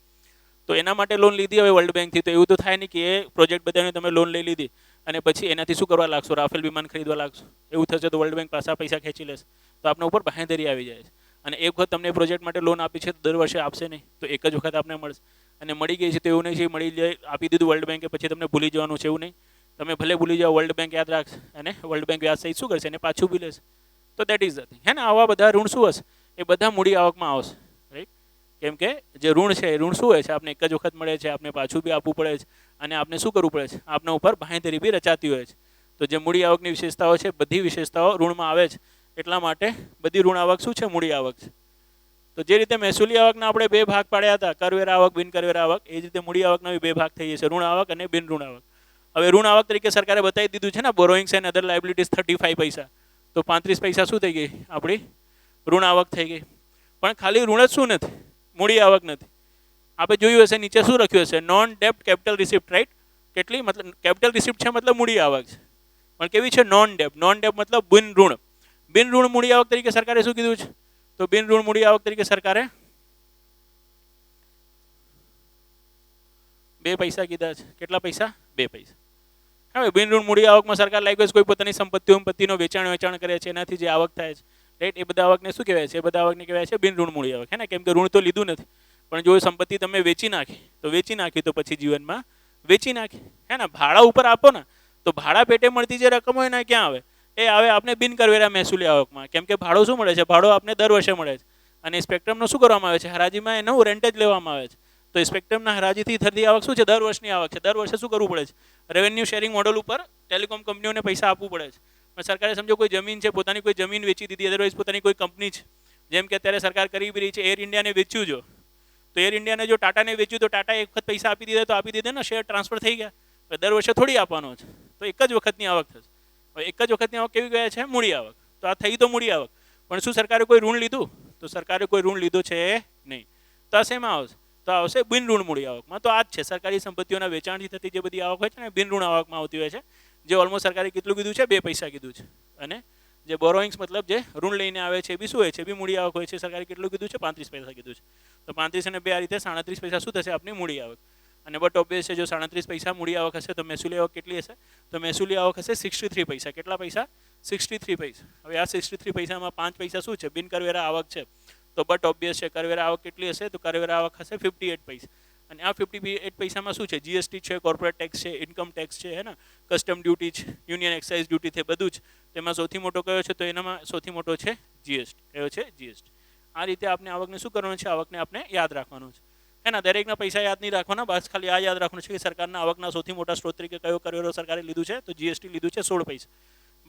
તો એના માટે લોન લીધી હવે વર્લ્ડ બેંકથી. તો એવું તો થાય નહીં કે એ પ્રોજેક્ટ બધાને તમે લોન લઈ લીધી અને પછી એનાથી શું કરવા લાગશો? રાફેલ વિમાન ખરીદવા લાગશો. એવું થશે તો વર્લ્ડ બેંક પાછા પૈસા ખેંચી લેશે. તો આપણા ઉપર બાંહેધરી આવી જાય છે. અને એક વખત તમને પ્રોજેક્ટ માટે લોન આપી છે તો દર વર્ષે આપશે નહીં, તો એક જ વખત આપને મળશે. અને મળી ગઈ છે તો એવું નહીં છે મળી જાય આપી દીધું વર્લ્ડ બેંકે પછી તમને ભૂલી જવાનું છે, એવું નહીં. તમે ભલે ભૂલી જાઓ, વર્લ્ડ બેંક યાદ રાખશે અને વર્લ્ડ બેંક વ્યાજ સહિત શું કરશે? એને પાછું બી લેશે. તો દેટ ઇઝ ધ થિંગ, હે ને. આવા બધા ઋણ શું હશે? એ બધા મૂડી આવકમાં આવશે, રાઈટ. કેમ કે જે ઋણ છે એ ઋણ શું હોય છે? આપણે એક જ વખત મળે છે, આપણે પાછું બી આપવું પડે છે, અને આપણે શું કરવું પડે છે? આપના ઉપર બાંહેધરી બી રચાતી હોય છે. તો જે મૂડી આવકની વિશેષતાઓ છે બધી વિશેષતાઓ ઋણમાં આવે છે. એટલા માટે બધી ઋણ આવક શું છે? મૂડી આવક છે. તો જે રીતે મહેસૂલી આવકના આપણે બે ભાગ પાડ્યા હતા, કરવેરા આવક, બિનકરવેરા આવક, એ જ રીતે મૂડી આવકના બે ભાગ થઈ જશે, ઋણ આવક અને બિન ઋણ આવક. હવે ઋણ આવક તરીકે સરકારે બતાવી દીધું છે ને, બોરોઈંગ્સ એન્ડ અધર લાયબિલિટીઝ 35 પૈસા. તો 35 પૈસા શું થઈ ગઈ? આપણી ઋણ આવક થઈ ગઈ. પણ ખાલી ઋણ જ શું નથી? મૂડી આવક નથી. આપણે જોયું હશે નીચે શું લખ્યું હશે? નોન ડેપ્ટ કેપિટલ રિસિપ્ટ, રાઈટ. કેટલી? મતલબ કેપિટલ રિસિપ્ટ છે મતલબ મૂડી આવક છે, પણ કેવી છે? નોન ડેપ્ટ. નોન ડેપ્ટ મતલબ બિન ઋણ. બિન ઋણ મૂડી આવક તરીકે સરકારે શું કીધું છે? તો બિન ઋણ મૂડી આવક તરીકે સરકારે 2 પૈસા કીધા છે. કેટલા પૈસા? 2 પૈસા. હવે બિન ઋણ મૂડી આવકમાં સરકાર લાઈકવાઇઝ કોઈ પોતાની સંપત્તિનો વેચાણ કરે છે, એનાથી જે આવક થાય છે, રાઈટ, એ બધા આવકને શું કહેવાય છે? એ બધા આવકને કહેવાય છે બિન ઋણ મૂડી આવક, હે ને. કેમ કે ઋણ તો લીધું નથી, પણ જો સંપત્તિ તમે વેચી નાખી તો પછી જીવનમાં વેચી નાખી, હે ને. ભાડા ઉપર આપો ને તો ભાડા પેટે મળતી જે રકમ હોય ને ક્યાં આવે? એ આવે આપણે બિનકરવેરા મહેસૂલી આવકમાં. કેમ કે ભાડો શું મળે છે? ભાડો આપણે દર વર્ષે મળે છે. અને સ્પેક્ટ્રમનો શું કરવામાં આવે છે? હરાજીમાં એનું રેન્ટ જ લેવામાં આવે છે. તો સ્પેક્ટ્રમના હરાજીથી થતી આવક શું છે? દર વર્ષની આવક છે. દર વર્ષે શું કરવું પડે છે? રેવન્યુ શેરિંગ મોડલ ઉપર ટેલિકોમ કંપનીઓને પૈસા આપવું પડે છે. પણ સરકારે સમજો કોઈ જમીન છે, પોતાની કોઈ જમીન વેચી દીધી, અદરવાઇઝ પોતાની કોઈ કંપની છે, જેમ કે અત્યારે સરકાર કરી રહી છે એર ઇન્ડિયાને વેચ્યું જો, તો એર ઇન્ડિયાને જો ટાટાને વેચ્યું તો ટાટા એક વખત પૈસા આપી દીધા તો આપી દીધા ને, શેર ટ્રાન્સફર થઈ ગયા. દર વર્ષે થોડી આપવાનો છે, તો એક જ વખતની આવક થશે. હવે એક જ વખતની આવક કેવી ગયા છે? મૂડી આવક. તો આ થઈ તો મૂડી આવક, પણ શું સરકારે કોઈ ઋણ લીધું? તો સરકારે કોઈ ઋણ લીધો છે નહીં. તો આ શેમાં આવશે? તો આવશે બિન ઋણ મૂડી આવકમાં. તો આ જ છે સરકારી સંપત્તિઓના વેચાણથી થતી જે બધી આવક હોય છે ને, બિન ઋણ આવકમાં આવતી હોય છે, જે ઓલમોસ્ટ સરકારે કેટલું કીધું છે? 2 પૈસા કીધું છે. અને જે બોરોઇંગ્સ મતલબ જે ઋણ લઈને આવે છે એ બી શું હોય છે? બી મૂડી આવક હોય છે. સરકારે કેટલું કીધું છે? 35 પૈસા કીધું છે. તો 35 અને 2 આ રીતે 37 પૈસા શું થશે? આપણી મૂડી આવક. અને બટ ઓબ્વિયસ છે, જો 37 પૈસા મૂડી આવક હશે તો મહેસૂલી આવક કેટલી હશે? તો મહેસૂલી આવક હશે 63 પૈસા. કેટલા પૈસા? 63 પૈસા. હવે આ 63 પૈસામાં 5 પૈસા શું છે? બિન કરવેરા આવક છે. તો બટ ઓબ્વિયસ છે, કરવેરા આવક કેટલી હશે? તો કરવેરા આવક હશે 58 પૈસા. અને આ 58 પૈસામાં શું છે? જીએસટી છે, કોર્પોરેટ ટેક્સ છે, ઇન્કમ ટેક્સ છે, હે ને, કસ્ટમ ડ્યુટી છે, યુનિયન એક્સાઇઝ ડ્યુટી છે, બધું જ. તેમાં સૌથી મોટો કયો છે? તો એનામાં સૌથી મોટો છે જીએસટી. કયો છે? જીએસટી. આ રીતે આપણે આવકને શું કરવાનું છે? આવકને આપણે યાદ રાખવાનું છે, હે ને. દરેકના પૈસા યાદ નહીં રાખવાના, બસ ખાલી આ યાદ રાખવાનું છે કે સરકારના આવકના સૌથી મોટા સ્ત્રોત તરીકે કયો કરવેરો સરકારે લીધું છે? તો જીએસટી લીધું છે 16 પૈસા.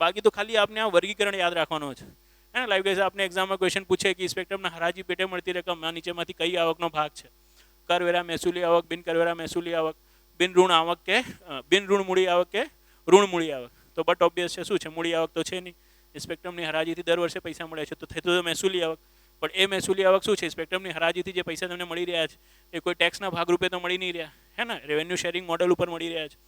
બાકી તો ખાલી આપણે આ વર્ગીકરણ યાદ રાખવાનું છે, હે ને. લાઈક આપણે એક્ઝામમાં ક્વેશ્ચન પૂછે કે સ્પેક્ટ્રમના હરાજી પેટે મળતી રકમ આ નીચેમાંથી કઈ આવકનો ભાગ છે? કરવેરા મહેસૂલી આવક, બિન કરવેરા મહેસૂલી આવક, બિન ઋણ આવક કે બિન ઋણ મૂડી આવક કે ઋણ મૂડી આવક? તો બટ ઓબ્વિયસ છે, શું છે? મૂડી આવક તો છે નહીં. સ્પેક્ટ્રમની હરાજીથી દર વર્ષે પૈસા મળે છે, તો થતું તો મહેસૂલી આવક. પણ એ મહેસૂલી આવક શું છે? સ્પેક્ટ્રમની હરાજીથી જે પૈસા તમને મળી રહ્યા છે એ કોઈ ટેક્સના ભાગરૂપે તો મળી નહીં રહ્યા, હે ને. રેવન્યુ શેરિંગ મોડલ ઉપર મળી રહ્યા છે,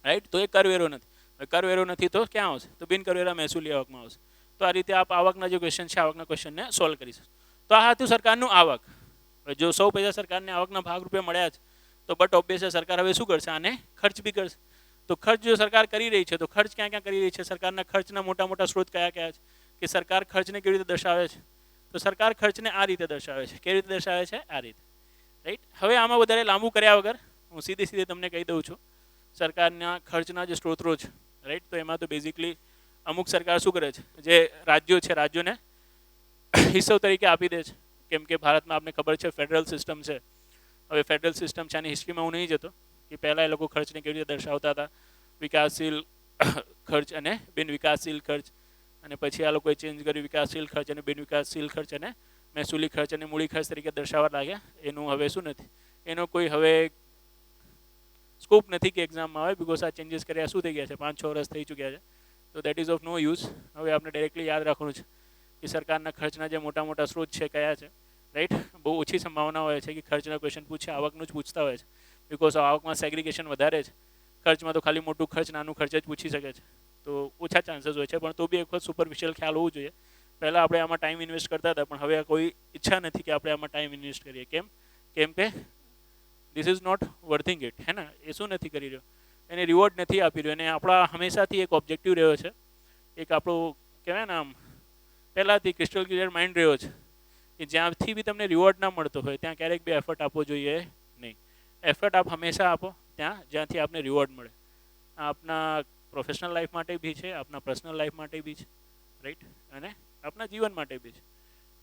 રાઈટ. તો એ કરવેરો નથી. કરવેરો નથી તો ક્યાં આવશે? તો બિન કરવેરા મહેસૂલી આવકમાં આવશે. તો આ રીતે આપ આવકના જે ક્વેશ્ચન છે, આવકના ક્વેશ્ચનને સોલ્વ કરી શકશો. તો આ હતું સરકારનું આવક. જો 100 પૈસા સરકારને આવકના ભાગરૂપે મળ્યા છે, તો બટ ઓબ્વિયસ સરકાર હવે શું કરશે? આને ખર્ચ બી કરશે. તો ખર્ચ જો સરકાર કરી રહી છે, તો ખર્ચ ક્યાં ક્યાં કરી રહી છે? સરકારના ખર્ચના મોટા મોટા સ્ત્રોત કયા કયા છે? કે સરકાર ખર્ચને કેવી રીતે દર્શાવે છે? તો સરકાર ખર્ચને આ રીતે દર્શાવે છે. કેવી રીતે દર્શાવે છે? આ રીતે, રાઈટ. હવે આમાં વધારે લાંબુ કર્યા વગર હું સીધે તમને કહી દઉં છું, સરકારના ખર્ચના જે સ્ત્રોતો છે, રાઈટ. તો એમાં તો બેઝિકલી અમુક સરકાર શું કરે છે? જે રાજ્યો છે, રાજ્યોને હિસ્સો તરીકે આપી દે છે. કેમ કે ભારતમાં આપને ખબર છે ફેડરલ સિસ્ટમ છે. હવે ફેડરલ સિસ્ટમ છે, આની હિસ્ટ્રીમાં હું નહીં જતો કે પહેલાં એ લોકો ખર્ચને કેવી રીતે દર્શાવતા હતા, વિકાસશીલ ખર્ચ અને બિન વિકાસશીલ ખર્ચ. અને પછી આ લોકોએ ચેન્જ કર્યું વિકાસશીલ ખર્ચ અને બિન વિકાસશીલ ખર્ચ અને મહેસૂલી ખર્ચ અને મૂડી ખર્ચ તરીકે દર્શાવવા લાગ્યા. એનું હવે શું નથી, એનો કોઈ હવે સ્કોપ નથી કે એક્ઝામમાં આવે, બિકોઝ આ ચેન્જીસ કર્યા શું થઈ ગયા છે? 5-6 વર્ષ થઈ ચૂક્યા છે. તો that is of no use. હવે આપણે ડાયરેક્ટલી યાદ રાખવાનું છે કે સરકારના ખર્ચના જે મોટા મોટા સ્ત્રોત છે કયા છે, રાઈટ. બહુ ઓછી સંભાવના હોય છે કે ખર્ચના ક્વેશ્ચન પૂછે, આવકનું જ પૂછતા હોય છે, બિકોઝ આવકમાં સેગ્રિગેશન વધારે છે. ખર્ચમાં તો ખાલી મોટું ખર્ચ, નાનું ખર્ચ જ પૂછી શકે છે, તો ઓછા ચાન્સીસ હોય છે. પણ તો બી એક વખત સુપરફિશિયલ ખ્યાલ હોવું જોઈએ. પહેલાં આપણે આમાં ટાઈમ ઇન્વેસ્ટ કરતા હતા, પણ હવે કોઈ ઈચ્છા નથી કે આપણે આમાં ટાઈમ ઇન્વેસ્ટ કરીએ. કેમ કે ધીસ ઇઝ નોટ વર્થિંગ ઇટ, હે ને. એ શું નથી કરી રહ્યો? એને રિવોર્ડ નથી આપી રહ્યો. અને આપણા હંમેશાથી એક ઓબ્જેક્ટિવ રહ્યો છે, એક આપણું કહેવાય ને આમ પહેલાંથી ક્રિસ્ટલ ક્લિયર માઇન્ડ રહ્યો છે કે જ્યાંથી બી તમને રિવોર્ડ ના મળતો હોય ત્યાં ક્યારેક બી એફર્ટ આપવો જોઈએ નહીં. એફર્ટ આપ હંમેશા આપો ત્યાં જ્યાંથી આપને રિવોર્ડ મળે. આપના પ્રોફેશનલ લાઈફ માટે બી છે, આપના પર્સનલ લાઈફ માટે બી છે, રાઈટ. અને આપના જીવન માટે બી છે.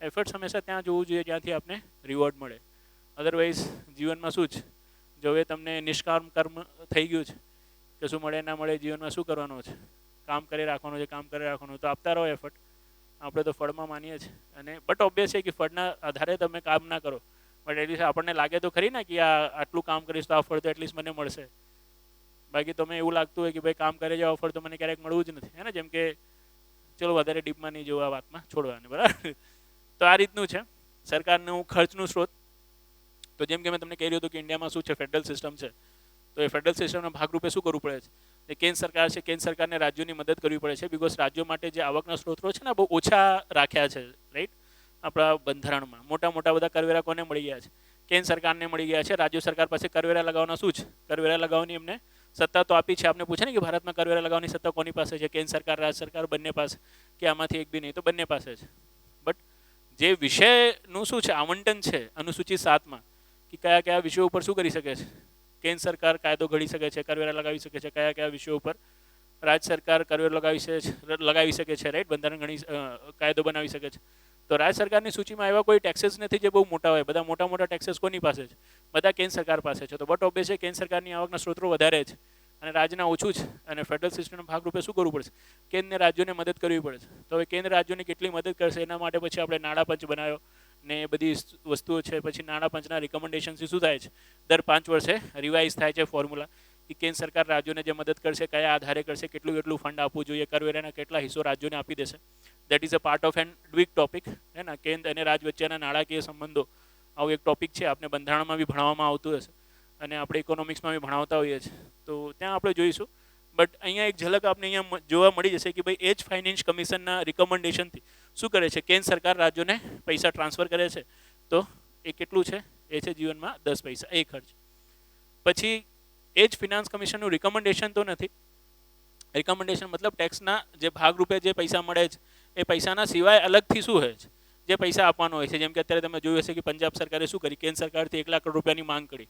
એફર્ટ્સ હંમેશા ત્યાં જોવું જોઈએ જ્યાંથી આપને રિવોર્ડ મળે. અદરવાઇઝ જીવનમાં શું છે? જો હવે તમને નિષ્કામ કર્મ થઈ ગયું છે કે શું મળે ના મળે, જીવનમાં શું કરવાનું છે? કામ કરી રાખવાનું છે, કામ કરી રાખવાનું. તો આપતા રહો એફર્ટ. આપણે તો ફળમાં માનીએ છીએ. અને બટ ઓબ્વિયસ છે કે ફળના આધારે તમે કામ ના કરો, બટ એટલીસ્ટ આપણને લાગે તો ખરી ને કે આટલું કામ કરીશ તો આ ફળ તો એટલીસ્ટ મને મળશે. બાકી તમે એવું લાગતું હોય કે ભાઈ કામ કરે જાઓ, ફળ તો મને ક્યારેક મળવું જ નથી, હે ને. જેમ કે ચલો વધારે ડીપમાં નહીં જોવા વાતમાં, છોડવાને, બરાબર. તો આ રીતનું છે સરકારનું ખર્ચનું સ્ત્રોત. તો જેમ કે મેં તમને કહી રહ્યું હતું કે ઇન્ડિયામાં શું છે? ફેડરલ સિસ્ટમ છે. તો એ ફેડરલ સિસ્ટમના ભાગરૂપે શું કરવું પડે છે? જે કેન્દ્ર સરકાર છે, કેન્દ્ર સરકારને રાજ્યોની મદદ કરવી પડે છે, બિકોઝ રાજ્યો માટે જે આવકના સ્ત્રોતો છે ને બહુ ઓછા રાખ્યા છે, રાઈટ. આપણા બંધારણમાં મોટા મોટા બધા કરવેરા કોને મળી ગયા છે? કેન્દ્ર સરકારને મળી ગયા છે. રાજ્ય સરકાર પાસે કરવેરા લગાવવાના શું છે? કરવેરા લગાવવાની એમને સત્તા તો આપી છે. આપને પૂછે ને કે ભારતમાં કરવેરા લગાવવાની સત્તા કોની પાસે છે? કેન્દ્ર સરકાર, રાજ્ય સરકાર બંને પાસે, કે આમાંથી એક બી નહીં? તો બંને પાસે છે. બટ જે વિષયનું શું છે? આવંટન છે અનુસૂચિત 7માં કે કયા કયા વિષયો ઉપર શું કરી શકે છે? કેન્દ્ર સરકાર કાયદો ઘડી શકે છે, કરવેરા લગાવી શકે છે. કયા કયા વિષયો ઉપર રાજ્ય સરકાર કરવેરો લગાવી શકે છે, રાઈટ. બંધારણ ઘણી કાયદો બનાવી શકે છે. તો રાજ્ય સરકારની સૂચિમાં એવા કોઈ ટેક્સીસ નથી જે બહુ મોટા હોય. બધા મોટા મોટા ટેક્સીસ કોની પાસે છે? બધા કેન્દ્ર સરકાર પાસે છે. તો બટ ઓબ્વિયસ છે કેન્દ્ર સરકારની આવકના સ્ત્રોતો વધારે છે. અને રાજ્યના ઓછું છે અને ફેડરલ સિસ્ટમના ભાગરૂપે શું કરવું પડશે? કેન્દ્ર રાજ્યોને મદદ કરવી પડે છે. તો હવે કેન્દ્ર રાજ્યોને કેટલી મદદ કરશે એના માટે પછી આપણે નાણાપંચ બનાવ્યો ને એ બધી વસ્તુઓ છે. પછી નાણાપંચના રિકમેન્ડેશનથી શું થાય છે? દર 5 વર્ષે રિવાઇઝ થાય છે ફોર્મ્યુલા કે કેન્દ્ર સરકાર રાજ્યોને જે મદદ કરશે કયા આધારે કરશે, કેટલું કેટલું ફંડ આપવું જોઈએ, કરવેરાના કેટલા હિસ્સો રાજ્યોને આપી દેશે. That is a part of an big topic હે ને. કેન્દ્ર અને રાજ્ય વચ્ચેના નાણાકીય સંબંધો આવું એક ટોપિક છે. આપણે બંધારણમાં બી ભણાવવામાં આવતું હશે અને આપણે ઇકોનોમિક્સમાં બી ભણાવતા હોઈએ છીએ. તો ત્યાં આપણે જોઈશું. બટ અહીંયા એક ઝલક આપણે અહીંયા જોવા મળી જશે કે ભાઈ એ જ ફાઇનાન્સ કમિશનના રિકમેન્ડેશનથી શું કરે છે? કેન્દ્ર સરકાર રાજ્યોને પૈસા ટ્રાન્સફર કરે છે. તો એ કેટલું છે? એ છે જીવનમાં 10 પૈસા એ ખર્ચ. પછી એ જ ફિનાન્સ કમિશનનું રિકમેન્ડેશન તો નથી. રિકમેન્ડેશન મતલબ ટેક્સના જે ભાગરૂપે જે પૈસા મળે છે એ પૈસાના સિવાય અલગથી શું હોય છે? જે પૈસા આપવાનો હોય છે. જેમ કે અત્યારે તમે જોયું હશે કે પંજાબ સરકારે શું કરી? કેન્દ્ર સરકારથી 1 લાખ કરોડ રૂપિયાની માંગ કરી.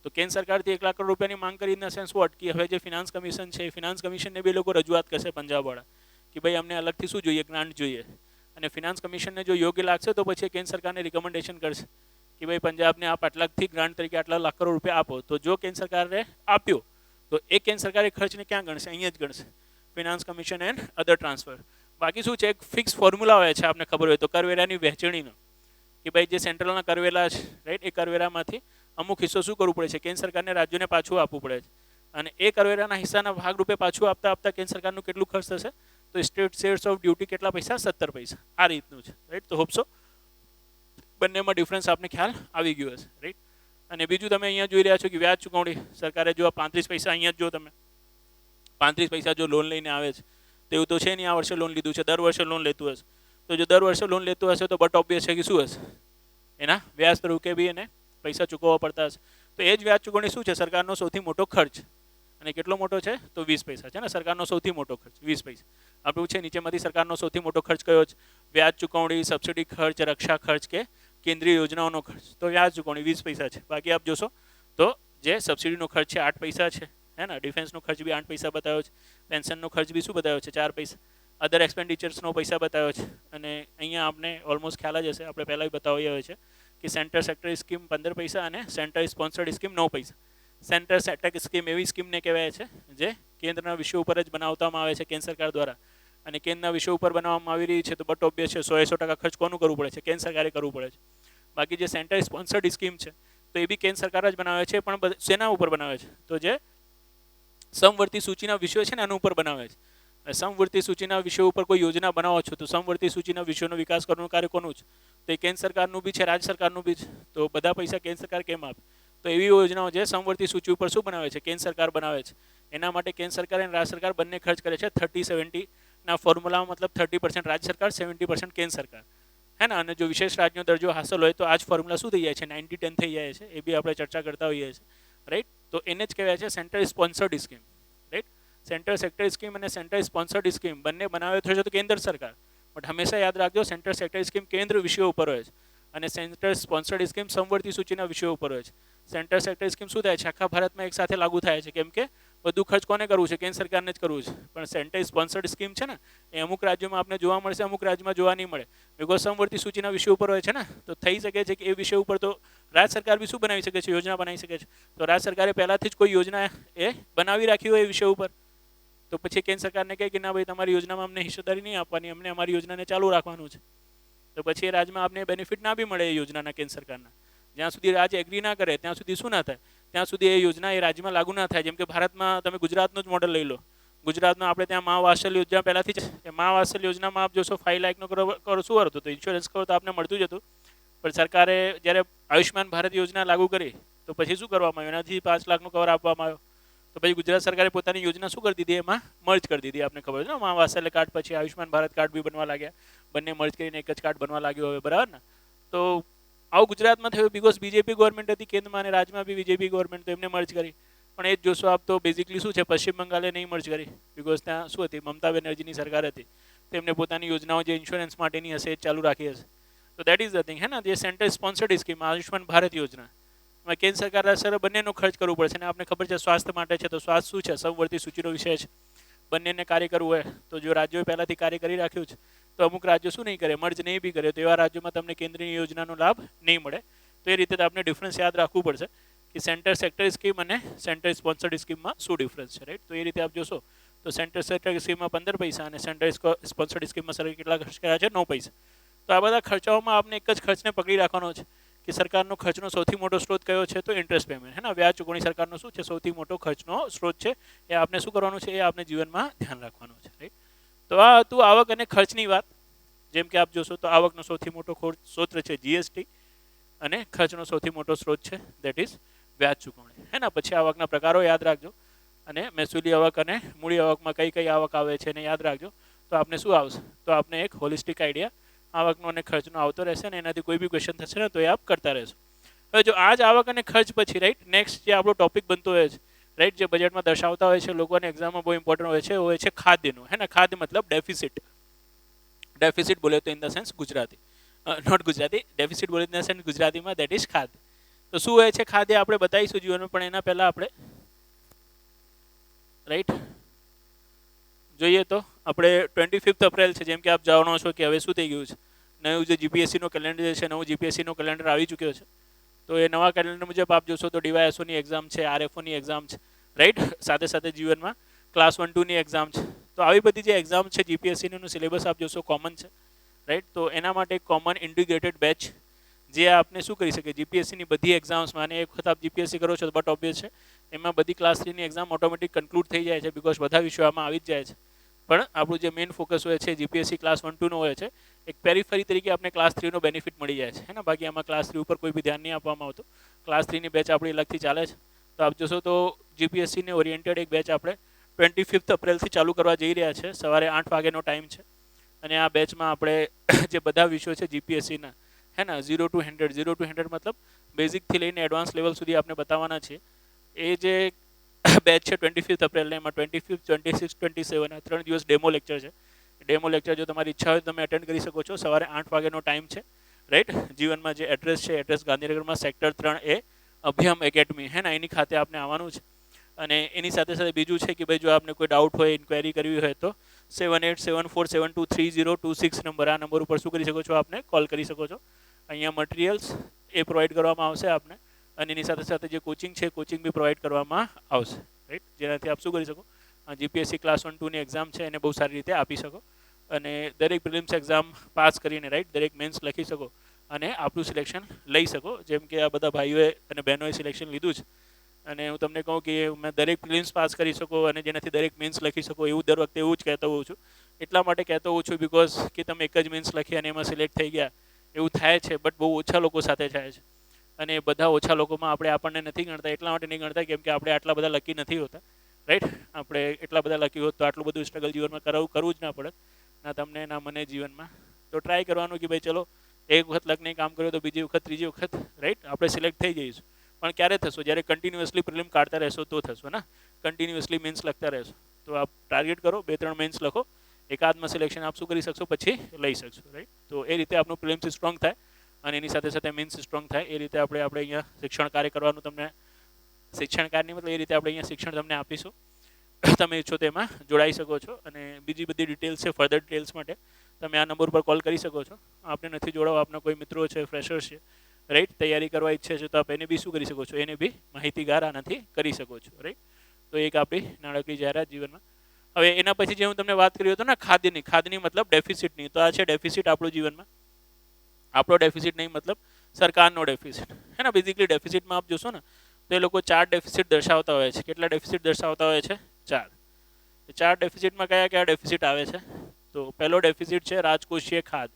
તો કેન્દ્ર સરકારથી 1 લાખ કરોડ રૂપિયાની માંગ કરી ઇન ધ સેન્સ વોટ કે હવે જે ફિનાન્સ કમિશન છે એ ફિનાન્સ કમિશનને બી લોકો રજૂઆત કરશે પંજાબવાળા કે ભાઈ અમને અલગથી શું જોઈએ? ગ્રાન્ટ જોઈએ. અને ફિનાન્સ કમિશનને જો યોગ્ય લાગશે તો પછી કેન્દ્ર સરકારને રિકમેન્ડેશન કરશે કે ભાઈ પંજાબને આપ આટલાથી ગ્રાન્ટ તરીકે આટલા લાખ કરોડ રૂપિયા આપો. તો જો કેન્દ્ર સરકારે આપ્યો તો એ કેન્દ્ર સરકારે ખર્ચને ક્યાં ગણશે? અહીંયા જ ગણશે, finance commission and other transfer. બાકી શું છે? એક ફિક્સ ફોર્મ્યુલા હોય છે, આપને ખબર હોય તો, કરવેરાની વહેંચણીનો કે ભાઈ જે સેન્ટ્રલના કરવેરા છે રાઈટ, એ કરવેરામાંથી અમુક હિસ્સો શું કરવું પડે છે? કેન્દ્ર સરકારને રાજ્યોને પાછું આપવું પડે છે. અને એ કરવેરાના હિસ્સાના ભાગરૂપે પાછું આપતા આપતા કેન્દ્ર સરકારનું કેટલું ખર્ચ થશે? તો સ્ટેટ શેર્સ ઓફ ડ્યુટી કેટલા પૈસા? 17 પૈસા. આ રીતનું છે રાઈટ. તો હોપસો બંનેમાં ડિફરન્સ આપને ખ્યાલ આવી ગયો હશે રાઈટ. અને બીજું તમે અહીંયા જોઈ રહ્યા છો કે વ્યાજ ચૂકવણી સરકારે જો 35 પૈસા અહીંયા જો તમે 35 પૈસા જો લોન લઈને આવે છે તો એવું તો છે નહીં આ વર્ષે લોન લીધું છે, દર વર્ષે લોન લેતું હશે. તો જો દર વર્ષે લોન લેતું હશે તો બટ ઓબ્વિયસ છે કે શું હશે? એના વ્યાજ તરીકે બી એને પૈસા ચૂકવવા પડતા હશે. તો એ જ વ્યાજ ચૂકવણી શું છે? સરકારનો સૌથી મોટો ખર્ચ. અને કેટલો મોટો છે? તો 20 પૈસા છે ને સરકારનો સૌથી મોટો ખર્ચ 20 પૈસા. આપણું છે નીચેમાંથી સરકારનો સૌથી મોટો ખર્ચ કયો છે? વ્યાજ ચૂકવણી, સબસિડી ખર્ચ, રક્ષા ખર્ચ કે કેન્દ્રીય યોજનાઓનો ખર્ચ. તો વ્યાજ ચૂકવણી 20 પૈસા છે. બાકી આપ જોશો તો જે સબસિડીનો ખર્ચ છે 8 પૈસા છે હે ને. ડિફેન્સનો ખર્ચ બી 8 પૈસા બતાવ્યો છે. પેન્શનનો ખર્ચ બી શું બતાવ્યો છે? 4 પૈસા. અધર એક્સપેન્ડિચર્સનો પૈસા બતાવ્યો છે. અને અહીંયા આપણે ઓલમોસ્ટ ખ્યાલ જ હશે, આપણે પહેલાં બી બતાવ્યા હોય છે કે સેન્ટર સેક્ટર સ્કીમ 15 પૈસા અને સેન્ટર સ્પોન્સર્ડ સ્કીમ 9 પૈસા. સેન્ટર સેક્ટર સ્કીમ એવી સ્કીમને કહેવાય છે જે કેન્દ્રના વિષય ઉપર જ બનાવવામાં આવે છે કેન્દ્ર સરકાર દ્વારા. અને કેન્દ્રના વિષય ઉપર બનાવવામાં આવી રહી છે તો બટ ઓબ્વિયસ છે 100% ખર્ચ કોનું કરવું પડે છે? કેન્દ્ર સરકારે કરવું પડે છે. બાકી જે સેન્ટર સ્પોન્સર્ડ સ્કીમ છે તો એ બી કેન્દ્ર સરકાર જ બનાવે છે, પણ શેના ઉપર બનાવે છે? તો જે સમવર્તી સૂચિના વિષયો છે ને એના ઉપર બનાવે છે. સમવર્તી સૂચિના વિષયો ઉપર કોઈ યોજના બનાવો છો તો સમવર્તી સૂચિના વિષયોનો વિકાસ કરવાનું કાર્ય કોનું છે? તો એ કેન્દ્ર સરકારનું બી છે, રાજ્ય સરકારનું બી છે. તો બધા પૈસા કેન્દ્ર સરકાર કેમ આપે? તો એવી યોજનાઓ જે સમવર્તી સૂચિ ઉપર શું બનાવે છે? કેન્દ્ર સરકાર બનાવે છે. એના માટે કેન્દ્ર સરકાર અને રાજ્ય સરકાર બંને ખર્ચ કરે છે 30-70ના ફોર્મ્યુલામાં. મતલબ 30% રાજ્ય સરકાર, 70% કેન્દ્ર સરકાર હે ને. અને જો વિશેષ રાજ્યનો દરજ્જો હાંસલ હોય તો આ જ ફોર્મ્યુલા શું થઈ જાય છે? 90-10 થઈ જાય છે. એ બી આપણે ચર્ચા કરતા હોઈએ છીએ રાઈટ. તો એને જ કહેવાય છે centre sponsored scheme right. Centre sector scheme અને સેન્ટર સ્પોન્સર્ડ સ્કીમ બંને બનાવે છે તો કેન્દ્ર સરકાર. બટ હંમેશા યાદ રાખજો સેન્ટર સેક્ટર સ્કીમ કેન્દ્ર વિષયો ઉપર હોય છે અને સેન્ટર સ્પોન્સર્ડ સ્કીમ સમવર્તી સૂચિના વિષયો ઉપર હોય છે. સેન્ટર સેક્ટર સ્કીમ શું થાય છે? આખા ભારતમાં એક સાથે લાગુ થાય છે. કેમ કે બધું ખર્ચ કોને કરવું છે? કેન્દ્ર સરકારને જ કરવું છે. પણ સેન્ટર સ્પોન્સર્ડ સ્કીમ છે ને એ અમુક રાજ્યોમાં આપણે જોવા મળશે, અમુક રાજ્યમાં જોવા નહીં મળે. બિકોઝ સમવર્તી સૂચિના વિષય ઉપર હોય છે ને, તો થઈ શકે છે કે એ વિષય ઉપર તો રાજ્ય સરકાર બી શું બનાવી શકે છે? યોજના બનાવી શકે છે. તો રાજ્ય સરકારે પહેલાથી જ કોઈ યોજના એ બનાવી રાખી હોય એ વિષય ઉપર તો પછી કેન્દ્ર સરકારને કહે કે ના ભાઈ તમારી યોજનામાં અમને હિસ્સેદારી નહીં આપવાની, અમને અમારી યોજનાને ચાલુ રાખવાનું છે. તો પછી એ રાજ્યમાં આપને બેનિફિટ ના બી મળે એ યોજનાના કેન્દ્ર સરકારના. જ્યાં સુધી રાજ્ય એગ્રી ના કરે ત્યાં સુધી શું ના થાય? ત્યાં સુધી એ યોજના એ રાજ્યમાં લાગુ ના થાય. જેમ કે ભારતમાં તમે ગુજરાતનું જ મોડલ લઈ લો. ગુજરાતમાં આપણે ત્યાં મા વાત્સલ્ય યોજના પહેલાંથી જ એ મા વાત્સલ્ય યોજનામાં આપ જોશો 5 લાખનો કરોડ શું હતું? તો ઇન્સ્યોરન્સ કવર તો આપને મળતું જ હતું. પણ સરકારે જ્યારે આયુષ્યમાન ભારત યોજના લાગુ કરી તો પછી શું કરવામાં આવ્યું? એનાથી 5 લાખનો કવર આપવામાં આવ્યો. તો પછી ગુજરાત સરકારે પોતાની યોજના શું કરી દીધી? એમાં મર્જ કરી દીધી. આપને ખબર છે ને, મા વાત્સલ્ય કાર્ડ પછી આયુષ્યમાન ભારત કાર્ડ બી બનવા લાગ્યા. બંને મર્જ કરીને એક જ કાર્ડ બનવા લાગ્યો હવે, બરાબર ને? તો આવું ગુજરાતમાં થયું બિકોઝ બીજેપી ગવર્મેન્ટ હતી કેન્દ્રમાં અને રાજ્યમાં બી બીજેપી ગવર્મેન્ટ, તો એમને મર્જ કરી. પણ એ જ જોશો આપ તો બેઝિકલી શું છે? પશ્ચિમ બંગાળે નહીં મર્જ કરી બિકોઝ ત્યાં શું હતી? મમતા બેનર્જીની સરકાર હતી. તેમને પોતાની યોજનાઓ જે ઇન્સ્યોરન્સ માટેની હશે એ ચાલુ રાખી હશે. તો દેટ ઇઝ ધ થિંગ હે ને. જે centre sponsored scheme Ayushman Bharat યોજના એમાં કેન્દ્ર સરકાર રાજ્ય બંનેનો ખર્ચ કરવું પડશે. અને આપણે ખબર છે સ્વાસ્થ્ય માટે છે તો સ્વાસ્થ્ય શું છે? સમવર્તી સૂચિનો વિષય છે. બંનેને કાર્ય કરવું હોય તો જો રાજ્યોએ પહેલાંથી કાર્ય કરી રાખ્યું છે તો અમુક રાજ્યો શું નહીં કરે? મર્જ નહીં બી કરે તો એવા રાજ્યોમાં તમને કેન્દ્રની યોજનાનો લાભ નહીં મળે. તો એ રીતે આપણે ડિફરન્સ યાદ રાખવું પડશે કે સેન્ટર સેક્ટર સ્કીમ અને સેન્ટર સ્પોન્સર્ડ સ્કીમમાં શું ડિફરન્સ છે, રાઈટ. તો એ રીતે આપ જોશો તો સેન્ટર સેક્ટર સ્કીમમાં 15 પૈસા અને સેન્ટર સ્પોન્સર્ડ સ્કીમમાં સરકાર કેટલા ખર્ચ કર્યા છે? 9 પૈસા. તો આ બધા ખર્ચાઓમાં આપને એક જ ખર્ચને પકડી રાખવાનો છે કે સરકારનો ખર્ચનો સૌથી મોટો સ્ત્રોત કયો છે? તો ઇન્ટરેસ્ટ પેમેન્ટ, હે ને. વ્યાજ ચૂકવણી સરકારનો શું છે? સૌથી મોટો ખર્ચનો સ્ત્રોત છે. એ આપને શું કરવાનું છે? એ આપને જીવનમાં ધ્યાન રાખવાનું છે, રાઈટ. તો આ હતું આવક અને ખર્ચની વાત. જેમ કે આપ જોશો તો આવકનો સૌથી મોટો સ્ત્રોત છે જીએસટી અને ખર્ચનો સૌથી મોટો સ્ત્રોત છે દેટ ઇઝ વ્યાજ ચૂકવણી, હે ને. પછી આવકના પ્રકારો યાદ રાખજો અને મહેસૂલી આવક અને મૂડી આવકમાં કઈ કઈ આવક આવે છે એને યાદ રાખજો. તો આપને શું આવશે? તો આપને એક હોલિસ્ટિક આઈડિયા આવકનો અને ખર્ચનો આવતો રહેશે ને એનાથી કોઈ બી ક્વેશ્ચન થશે ને તો એ આપ કરતા રહેશો. હવે જો આ જ આવક અને ખર્ચ પછી, રાઈટ, નેક્સ્ટ જે આપણો ટોપિક બનતો હોય છે, રાઈટ, જે બજેટમાં દર્શાવતા હોય છે લોકોને એક્ઝામમાં બહુ ઇમ્પોર્ટન્ટ હોય છે ખાદ્યનું, હે ને. ખાદ્ય મતલબ ડેફિસિટ. ડેફિસિટ બોલે તો in the sense Gujarati, not Gujarati, deficit બોલે ઇન ધ સેન્સ ગુજરાતીમાં દેટ ઇઝ ખાદ્ય. તો શું હોય છે ખાદ્ય આપણે બતાવીશું જીવનમાં, પણ એના પહેલાં આપણે, રાઈટ, જોઈએ તો આપણે 25 એપ્રિલ છે, જેમ કે આપ જાણો છો કે હવે શું થઈ ગયું છે, નવું જે જીપીએસસીનો કેલેન્ડર છે, નવું જીપીએસસીનો કેલેન્ડર આવી ચૂક્યો છે. તો એ નવા કેલેન્ડર મુજબ આપ જોશો તો ડીવાયએસઓની એક્ઝામ છે, આરએફઓની એક્ઝામ છે, રાઈટ, સાથે સાથે જીવનમાં ક્લાસ 1-2ની એક્ઝામ છે. તો આવી બધી જે એક્ઝામ છે જીપીએસસીનું સિલેબસ આપ જોશો કોમન છે, રાઈટ. તો એના માટે એક કોમન ઇન્ટિગ્રેટેડ બેચ જે આપને શું કરી શકે જીપીએસસીની બધી એક્ઝામ્સમાં, અને એક વખત આપ જીપીએસસી કરો છો તો બટ ઓબ્વિયસ છે એમાં બધી ક્લાસ 3ની એક્ઝામ ઓટોમેટિક કન્ક્લુડ થઈ જાય છે બિકોઝ બધા વિષયો આમાં આવી જ જાય છે. પણ આપણું જે મેઇન ફોકસ હોય છે જીપીએસસી ક્લાસ 1-2નો હોય છે, એક પેરીફરી તરીકે આપણે ક્લાસ 3નો બેનિફિટ મળી જાય છે, હે ને. બાકી આમાં ક્લાસ 3 ઉપર કોઈ બી ધ્યાન નહીં આપવામાં આવતું. ક્લાસ 3ની બેચ આપણી અલગથી ચાલે છે. તો આપ જોશો તો જીપીએસસીને ઓરિએન્ટેડ એક બેચ આપણે 25 એપ્રિલથી ચાલુ કરવા જઈ રહ્યા છે. સવારે 8 વાગ્યાનો ટાઈમ છે અને આ બેચમાં આપણે જે બધા વિષયો છે જીપીએસસીના, હે ને, 0 to 100 મતલબ બેઝિકથી લઈને એડવાન્સ લેવલ સુધી આપણે બતાવવાના છે. એ જે બેચ છે 25 એપ્રિલને, એમાં 25, 26, 27 આ 3 દિવસ ડેમો લેક્ચર છે. ડેમો લેક્ચર જો તમારી ઈચ્છા હોય તો તમે અટેન્ડ કરી શકો છો. સવારે 8 વાગ્યાનો ટાઈમ છે, રાઈટ. જીવનમાં જે એડ્રેસ છે, એડ્રેસ ગાંધીનગરમાં સેક્ટર 3A અભ્યમ એકેડમી, હે ને, એની ખાતે આપણે આવવાનું છે. અને એની સાથે સાથે બીજું છે કે ભાઈ જો આપને કોઈ ડાઉટ હોય, ઇન્ક્વાયરી કરવી હોય તો 7874723026 નંબર, આ નંબર ઉપર શું કરી શકો છો? આપને કોલ કરી શકો છો. અહીંયા મટીરિયલ્સ એ પ્રોવાઈડ કરવામાં આવશે આપને, અને એની સાથે સાથે જે કોચિંગ છે કોચિંગ બી પ્રોવાઈડ કરવામાં આવશે, રાઈટ. જેનાથી આપ શું કરી શકો? જીપીએસસી ક્લાસ 1-2ની એક્ઝામ છે એને બહુ સારી રીતે આપી શકો અને દરેક પ્રિલિમ્સ એક્ઝામ પાસ કરીને, રાઈટ, દરેક મેન્સ લખી શકો અને આપણું સિલેક્શન લઈ શકો. જેમ કે આ બધા ભાઈઓએ અને બહેનોએ સિલેક્શન લીધું છે અને હું તમને કહું કે મેં દરેક પ્રિલિમ્સ પાસ કરી શકો અને જેનાથી દરેક મેન્સ લખી શકો, એવું દર વખતે એવું જ કહેતો હોઉં છું. એટલા માટે કહેતો હોઉં છું બિકોઝ કે તમે એક જ મેન્સ લખી અને એમાં સિલેક્ટ થઈ ગયા એવું થાય છે, બટ બહુ ઓછા લોકો સાથે થાય છે. અને બધા ઓછા લોકોમાં આપણને નથી ગણતા. એટલા માટે નહીં ગણતા કેમ કે આપણે આટલા બધા લકી નથી હોતા, રાઈટ. આપણે એટલા બધા લકી હોત તો આટલું બધું સ્ટ્રગલ જીવનમાં કરવું જ ના પડે, ના તમને ના મને જીવનમાં. તો ટ્રાય કરવાનું કે ભાઈ ચલો એક વખત લકને કામ કર્યો તો બીજી વખત, ત્રીજી વખત, રાઈટ, આપણે સિલેક્ટ થઈ જઈશું. પણ ક્યારે થશો? જ્યારે કન્ટિન્યુઅસલી પ્રિલિમ કાઢતા રહેશો તો થશો ને. કન્ટિન્યુઅસલી મેન્સ લખતા રહેશો તો આપ ટાર્ગેટ કરો, 2-3 મેન્સ લખો, એકાદમાં સિલેક્શન આપ શું કરી શકશો પછી લઈ શકશો, રાઈટ. તો એ રીતે આપણું પ્રિલિમ્સ સ્ટ્રોંગ થાય અને એની સાથે સાથે મેન્સ સ્ટ્રોંગ થાય. એ રીતે આપણે અહીંયા શિક્ષણ કાર્ય કરવાનું તમને, શિક્ષણ કાર્યની મતલબ એ રીતે આપણે અહીંયા શિક્ષણ તમને આપીશું. તમે ઈચ્છો તેમાં જોડાઈ શકો છો અને બીજી બધી ડિટેલ્સ છે, ફર્ધર ડિટેલ્સ માટે તમે આ નંબર પર કોલ કરી શકો છો. આપને નથી જોડાવો, આપના કોઈ મિત્રો છે, ફ્રેશર્સ છે, રાઈટ, તૈયારી કરવા ઈચ્છે છે તો આપ એને બી શું કરી શકો છો? એને બી માહિતીગાર આનાથી કરી શકો છો, રાઈટ. તો એક આપણી નાણાકીય જાહેરાત જીવનમાં. હવે એના પછી જે હું તમને વાત કરી હતો ને ખાદ્યની મતલબ ડેફિસિટની, તો આ છે ડેફિસિટ આપણું જીવનમાં. આપણો ડેફિસિટ નહીં મતલબ સરકારનો ડેફિસિટ, હે ને. બેઝિકલી ડેફિસિટમાં આપ જોશો ને તો એ લોકો 4 ડેફિસિટ દર્શાવતા હોય છે. કેટલા ડેફિસિટ દર્શાવતા હોય છે? 4. 4 ડેફિસિટમાં કયા કયા ડેફિસિટ આવે છે? તો પહેલો ડેફિસિટ છે રાજકોષીય ખાધ.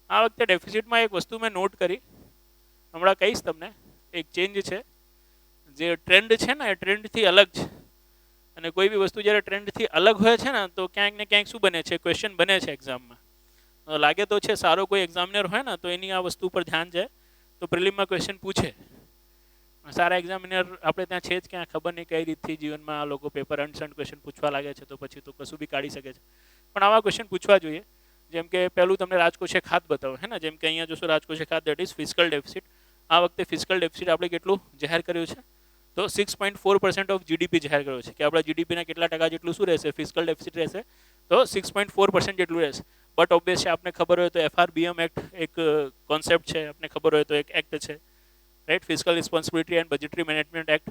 આ વખતે ડેફિસિટમાં એક વસ્તુ મેં નોટ કરી, હમણાં કહીશ તમને. એક ચેન્જ છે, જે ટ્રેન્ડ છે ને એ ટ્રેન્ડથી અલગ છે. અને કોઈ બી વસ્તુ જ્યારે ટ્રેન્ડથી અલગ હોય છે ને તો ક્યાંક ને ક્યાંક શું બને છે? ક્વેશ્ચન બને છે એક્ઝામમાં. લાગે તો છે સારો કોઈ એક્ઝામિનર હોય ને તો એની આ વસ્તુ પર ધ્યાન જાય તો પ્રિલિમમાં ક્વેશ્ચન પૂછે. સારા એક્ઝામિનર આપણે ત્યાં છે જ ક્યાં ખબર નહીં કઈ રીતથી જીવનમાં આ લોકો પેપર અનસન્ટ ક્વેશ્ચન પૂછવા લાગે છે તો પછી તો કશું બી કાઢી શકે છે. પણ આવા ક્વેશ્ચન પૂછવા જોઈએ. જેમ કે પહેલું તમને રાજકોષીય ખાત બતાવો, હે ને. જેમ કે અહીંયા જોશો રાજકોષીય ખાત દેટ ઇઝ ફિસ્કલ ડેફિસિટ. આ વખતે ફિસ્કલ ડેફિસિટ આપણે કેટલું જાહેર કર્યું છે? તો 6.4% ઓફ જીડીપી જાહેર કર્યો છે કે આપણા જીડીપીના કેટલા ટકા જેટલું શું રહેશે? ફિસ્કલ ડેફિસિટ રહેશે. તો 6.4% જેટલું રહેશે. બટ ઓબ્વિયસ છે, આપને ખબર હોય તો FRBM એક્ટ એક કોન્સેપ્ટ છે, આપને ખબર હોય તો એક એક્ટ છે, right, fiscal responsibility and budgetary management act.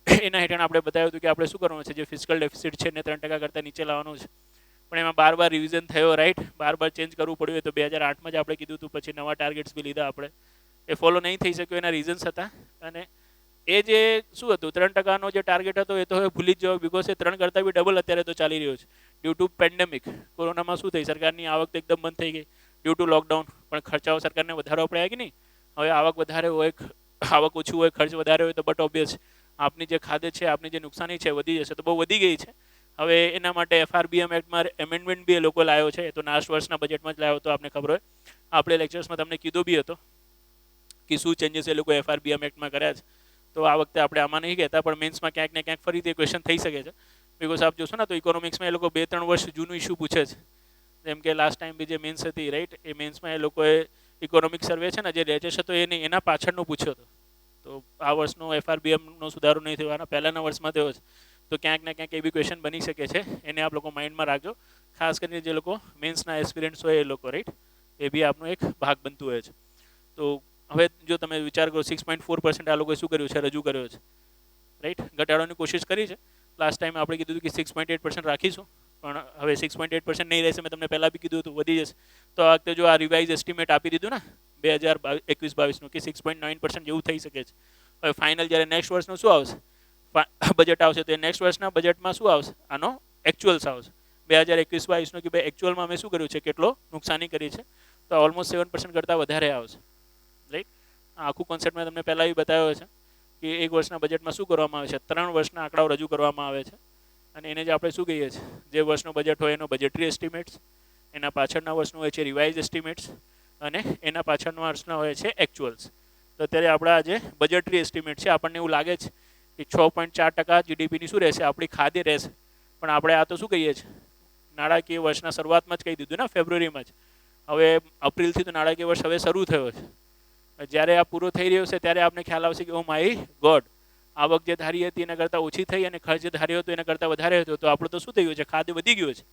એના હેઠળ આપણે બતાવ્યું હતું કે આપણે શું કરવાનું છે, જે ફિસ્કલ ડેફિસિટ છે એને 3% કરતાં નીચે લાવવાનું છે. પણ એમાં બાર રિવિઝન થયો, રાઈટ, બાર ચેન્જ કરવું પડ્યું. તો 2008માં જ આપણે કીધું હતું, પછી નવા ટાર્ગેટ્સ બી લીધા આપણે, એ ફોલો નહીં થઈ શક્યો, એના રીઝન્સ હતા. અને એ જે શું હતું 3%નો જે ટાર્ગેટ હતો એ તો હવે ભૂલી જ જાઓ, બિકોઝ એ 3 કરતાં બી ડબલ અત્યારે તો ચાલી રહ્યો છે ડ્યુ ટુ પેન્ડેમિક. કોરોનામાં શું થઈ, સરકારની આવક તો એકદમ બંધ થઈ ગઈ ડ્યુ ટુ લોકડાઉન, પણ ખર્ચાઓ સરકારને વધારવા પડ્યા કે નહીં. હવે આવક વધારે હોય, આવક ઓછી હોય, ખર્ચ વધારે હોય તો બટ ઓબ્વિયસ આપની જે ખાદ્ય છે, આપની જે નુકસાની છે વધી જશે, તો બહુ વધી ગઈ છે. હવે એના માટે FRBM એક્ટમાં એમેન્ડમેન્ટ બી એ લોકો લાવ્યો છે. એ તો લાસ્ટ વર્ષના બજેટમાં જ લાવ્યો હતો, આપને ખબર હોય. આપણે લેક્ચર્સમાં તમને કીધું બી હતો કે શું ચેન્જીસ એ લોકો FRBM એક્ટમાં કર્યા છે. તો આ વખતે આપણે આમાં નહીં કહેતા, પણ મેન્સમાં ક્યાંક ને ક્યાંક ફરીથી ક્વેશ્ચન થઈ શકે છે. બિકોઝ આપ જોશો ને તો ઇકોનોમિક્સમાં એ લોકો 2-3 વર્ષ જૂનું ઇસ્યુ પૂછે છે. જેમ કે લાસ્ટ ટાઈમ બી જે મેન્સ હતી, રાઈટ, એ મેન્સમાં એ લોકોએ ઇકોનોમિક સર્વે છે ને, જે લેટેસ્ટ હતો એ નહીં, એના પાછળનો પૂછ્યો હતો. તો આ વર્ષનો FRBMનો સુધારો નહીં થયો, પહેલાના વર્ષમાં થયો છે. તો ક્યાંક ને ક્યાંક એવી ક્વેશ્ચન બની શકે છે, એને આપ લોકો માઇન્ડમાં રાખજો. ખાસ કરીને જે લોકો મેન્સના એસ્પિરન્ટ્સ હોય એ લોકો, રાઈટ, એ બી આપનો એક ભાગ બનતું હોય છે. તો હવે જો તમે વિચાર કરો, 6.4% આ લોકોએ શું કર્યું છે, રજૂ કર્યો છે, રાઈટ, ઘટાડવાની કોશિશ કરી છે. લાસ્ટ ટાઈમ આપણે કીધું હતું કે 6.8% રાખીશું, પણ હવે 6.8% નહીં રહેશે. મેં તમને પહેલાં બી કીધું હતું, વધી જશે. તો આ વખતે જો આ રિવાઇઝ એસ્ટિમેટ આપી દીધું ને 2021-22નું કે 6.9% જેવું થઈ શકે છે. હવે ફાઇનલ જ્યારે નેક્સ્ટ વર્ષનું શું આવશે, બજેટ આવશે, તો એ નેક્સ્ટ વર્ષના બજેટમાં શું આવશે, આનો એકચ્યુઅલ્સ આવશે 2021-22નું, કે ભાઈ એકચ્યુઅલમાં અમે શું કર્યું છે, કેટલો નુકસાની કરી છે. તો ઓલમોસ્ટ 7% કરતાં વધારે આવશે, રાઈટ. આખું કોન્સેપ્ટ મેં તમને પહેલાં બી બતાવ્યો છે કે એક વર્ષના બજેટમાં શું કરવામાં આવે છે, 3 વર્ષના આંકડાઓ રજૂ કરવામાં આવે છે. અને એને જ આપણે શું કહીએ છીએ, જે વર્ષનો બજેટ હોય એનો બજેટરી એસ્ટિમેટ્સ, એના પાછળના વર્ષનું હોય છે રિવાઇઝ એસ્ટિમેટ્સ, અને એના પાછળના વર્ષના હોય છે એકચ્યુઅલ્સ. તો અત્યારે આપણા જે બજેટરી એસ્ટિમેટ છે, આપણને એવું લાગે છે કે 6.4% GDPની શું રહેશે, આપણી ખાદ્ય રહેશે. પણ આપણે આ તો શું કહીએ છીએ, નાણાકીય વર્ષના શરૂઆતમાં જ કહી દીધું ને, ફેબ્રુઆરીમાં જ. હવે એપ્રિલથી તો નાણાકીય વર્ષ હવે શરૂ થયો છે. જ્યારે આ પૂરો થઈ રહ્યો છે ત્યારે આપને ખ્યાલ આવશે કે ઓ માય ગોડ, આવક જે ધારી હતી એના કરતાં ઓછી થઈ અને ખર્ચ જે ધાર્યો હતો એના કરતાં વધારે હતો. તો આપણું તો શું થયું છે, ખાદ્ય વધી ગયું છે.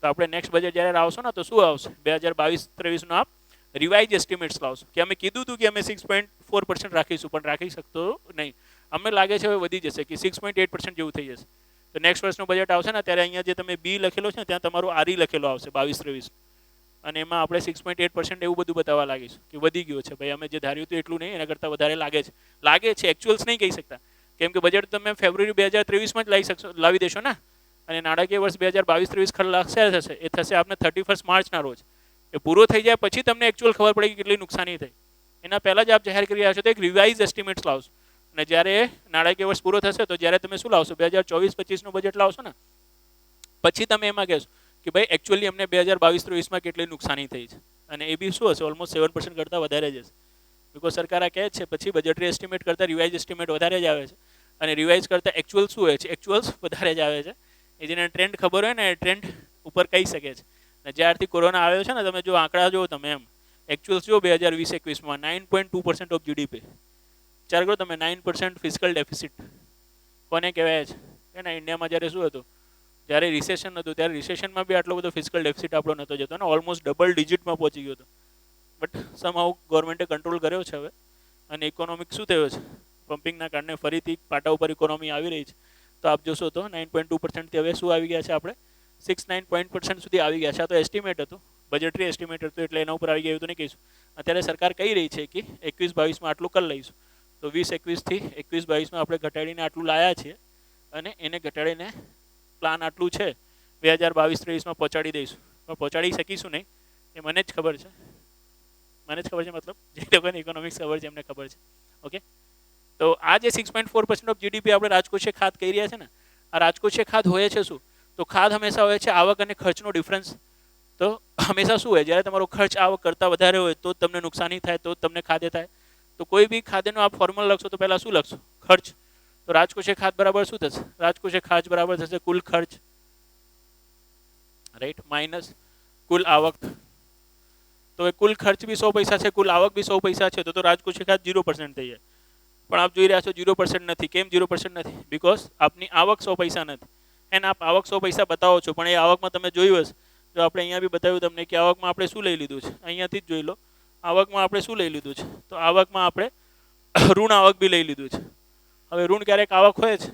તો આપણે નેક્સ્ટ બજેટ જ્યારે આવશો ને તો શું આવશે, 2022-23નું આપ રિવાઇઝ એસ્ટિમેટ્સ લાવશો. કે અમે કીધું હતું કે અમે 6.4% રાખીશું, પણ રાખી શકતો નહીં. અમને લાગે છે હવે વધી જશે, કે 6.8% જેવું થઈ જશે. તો નેક્સ્ટ વર્ષનું બજેટ આવશે ને ત્યારે અહીંયા જે તમે બી લખેલો છે ને, ત્યાં તમારું આરી લખેલો આવશે 22-23, અને એમાં આપણે 6.8% એવું બધું બતાવવા લાગીશું કે વધી ગયો છે. ભાઈ અમે જે ધાર્યું હતું એટલું નહીં, એના કરતાં વધારે લાગે છે. એકચ્યુઅલ્સ નહીં કહી શકતા, કેમ કે બજેટ તમે ફેબ્રુઆરી 2023માં જ લાવી દેશો ને. અને નાણાકીય વર્ષ 2022-23 ખલાસ થશે, એ થશે આપણે 31 માર્ચના રોજ. એ પૂરો થઈ જાય પછી તમને એકચ્યુઅલ ખબર પડે કે કેટલી નુકસાની થઈ. એના પહેલાં જ આપ જાહેર કરી રહ્યા છો તો એક રિવાઇઝ એસ્ટિમેટ્સ લાવશો. અને જ્યારે નાણાકીય વર્ષ પૂરો થશે તો જ્યારે તમે શું લાવશો, 2024-25નું બજેટ લાવશો ને, પછી તમે એમાં કહેશો કે ભાઈ એકચ્યુઅલી અમને 2022-23માં કેટલી નુકસાની થઈ છે. અને એ બી શું હશે, ઓલમોસ્ટ 7% કરતાં વધારે જ હશે. બિકોઝ સરકાર આ કહે છે પછી બજેટરી એસ્ટિમેટ કરતાં રિવાઇઝ એસ્ટિમેટ વધારે જ આવે છે. અને રિવાઇઝ કરતાં એકચ્યુઅલ શું હોય છે, એકચ્યુઅલ્સ વધારે જ આવે છે. એ જેને ટ્રેન્ડ ખબર હોય ને, એ ટ્રેન્ડ ઉપર કહી શકે છે. અને જ્યારથી કોરોના આવ્યો છે ને, તમે જો આંકડા જુઓ, તમે એમ એકચ્યુઅલ્સ જુઓ 2020-21માં 9.2% ઓફ GDP. વિચાર કરો તમે, 9% ફિસ્કલ ડેફિસિટ કોને કહેવાય છે. એના ઇન્ડિયામાં જ્યારે શું હતું, જ્યારે રિસેશન હતું, ત્યારે રિસેશનમાં બી આટલો બધો ફિસ્કલ ડેફિસિટ આપણો નહોતો જતો ને, ઓલમોસ્ટ ડબલ ડિજિટમાં પહોંચી ગયો હતો. બટ સમહાઉ ગવર્મેન્ટે કંટ્રોલ કર્યો છે હવે. અને ઇકોનોમિક શું થયો છે, પમ્પિંગના કારણે ફરીથી પાટા ઉપર ઇકોનોમી આવી રહી છે. તો આપ જોશો તો 9.2%થી હવે શું આવી ગયા છે, આપણે 6-9% સુધી આવી ગયા છે. આ તો એસ્ટિમેટ હતું, બજેટરી એસ્ટિમેટ હતું, એટલે એના ઉપર આવી ગયા એવું તો નહીં કહીશું. અત્યારે સરકાર કહી રહી છે કે 21-22માં આટલું કરી લઈશું. તો 20-21થી 21-22માં આપણે ઘટાડીને આટલું લાયા છીએ, અને એને ઘટાડીને પ્લાન આટલું છે 2022-23માં પહોંચાડી દઈશું. પણ પહોંચાડી શકીશું નહીં, એ મને જ ખબર છે. મતલબ જે લોકોને ઇકોનોમિક્સ ખબર છે એમને ખબર છે. ઓકે, તો આ જે 6.4% ઓફ GDP આપણે રાજકોષીય ખાત કહી રહ્યા છે ને, આ રાજકોષીય ખાત હોય છે શું, તો ખાત હંમેશા હોય છે આવક અને ખર્ચનો ડિફરન્સ. તો હંમેશા શું હોય, જ્યારે તમારો ખર્ચ આવક કરતાં વધારે હોય તો તમને નુકસાની થાય, તો તમને ખાદ્ય થાય. તો કોઈ બી ખાદ્યનો આપ ફોર્મ્યુલા લખશો તો પહેલાં શું લખશો, ખર્ચ. તો રાજકોષીય ખાત બરાબર શું થશે, રાજકોષીય ખાત બરાબર થશે કુલ ખર્ચ, રાઈટ, માઇનસ કુલ આવક. તો એ કુલ ખર્ચ બી 100 પૈસા છે, કુલ આવક બી 100 પૈસા છે, તો રાજકોષીય ખાત 0% થઈ જાય. પણ આપ જોઈ રહ્યા છો 0% નથી. કેમ 0% નથી? બિકોઝ આપની આવક 100 પૈસા નથી. એને આપ આવક 100 પૈસા બતાવો છો, પણ એ આવકમાં તમે જોયું હશે જો આપણે અહીંયા બી બતાવ્યું તમને કે આવકમાં આપણે શું લઈ લીધું છે, અહીંયાથી જ જોઈ લો આવકમાં આપણે શું લઈ લીધું છે, તો આવકમાં આપણે ઋણ આવક બી લઈ લીધું છે. હવે ઋણ ક્યારેક આવક હોય છે,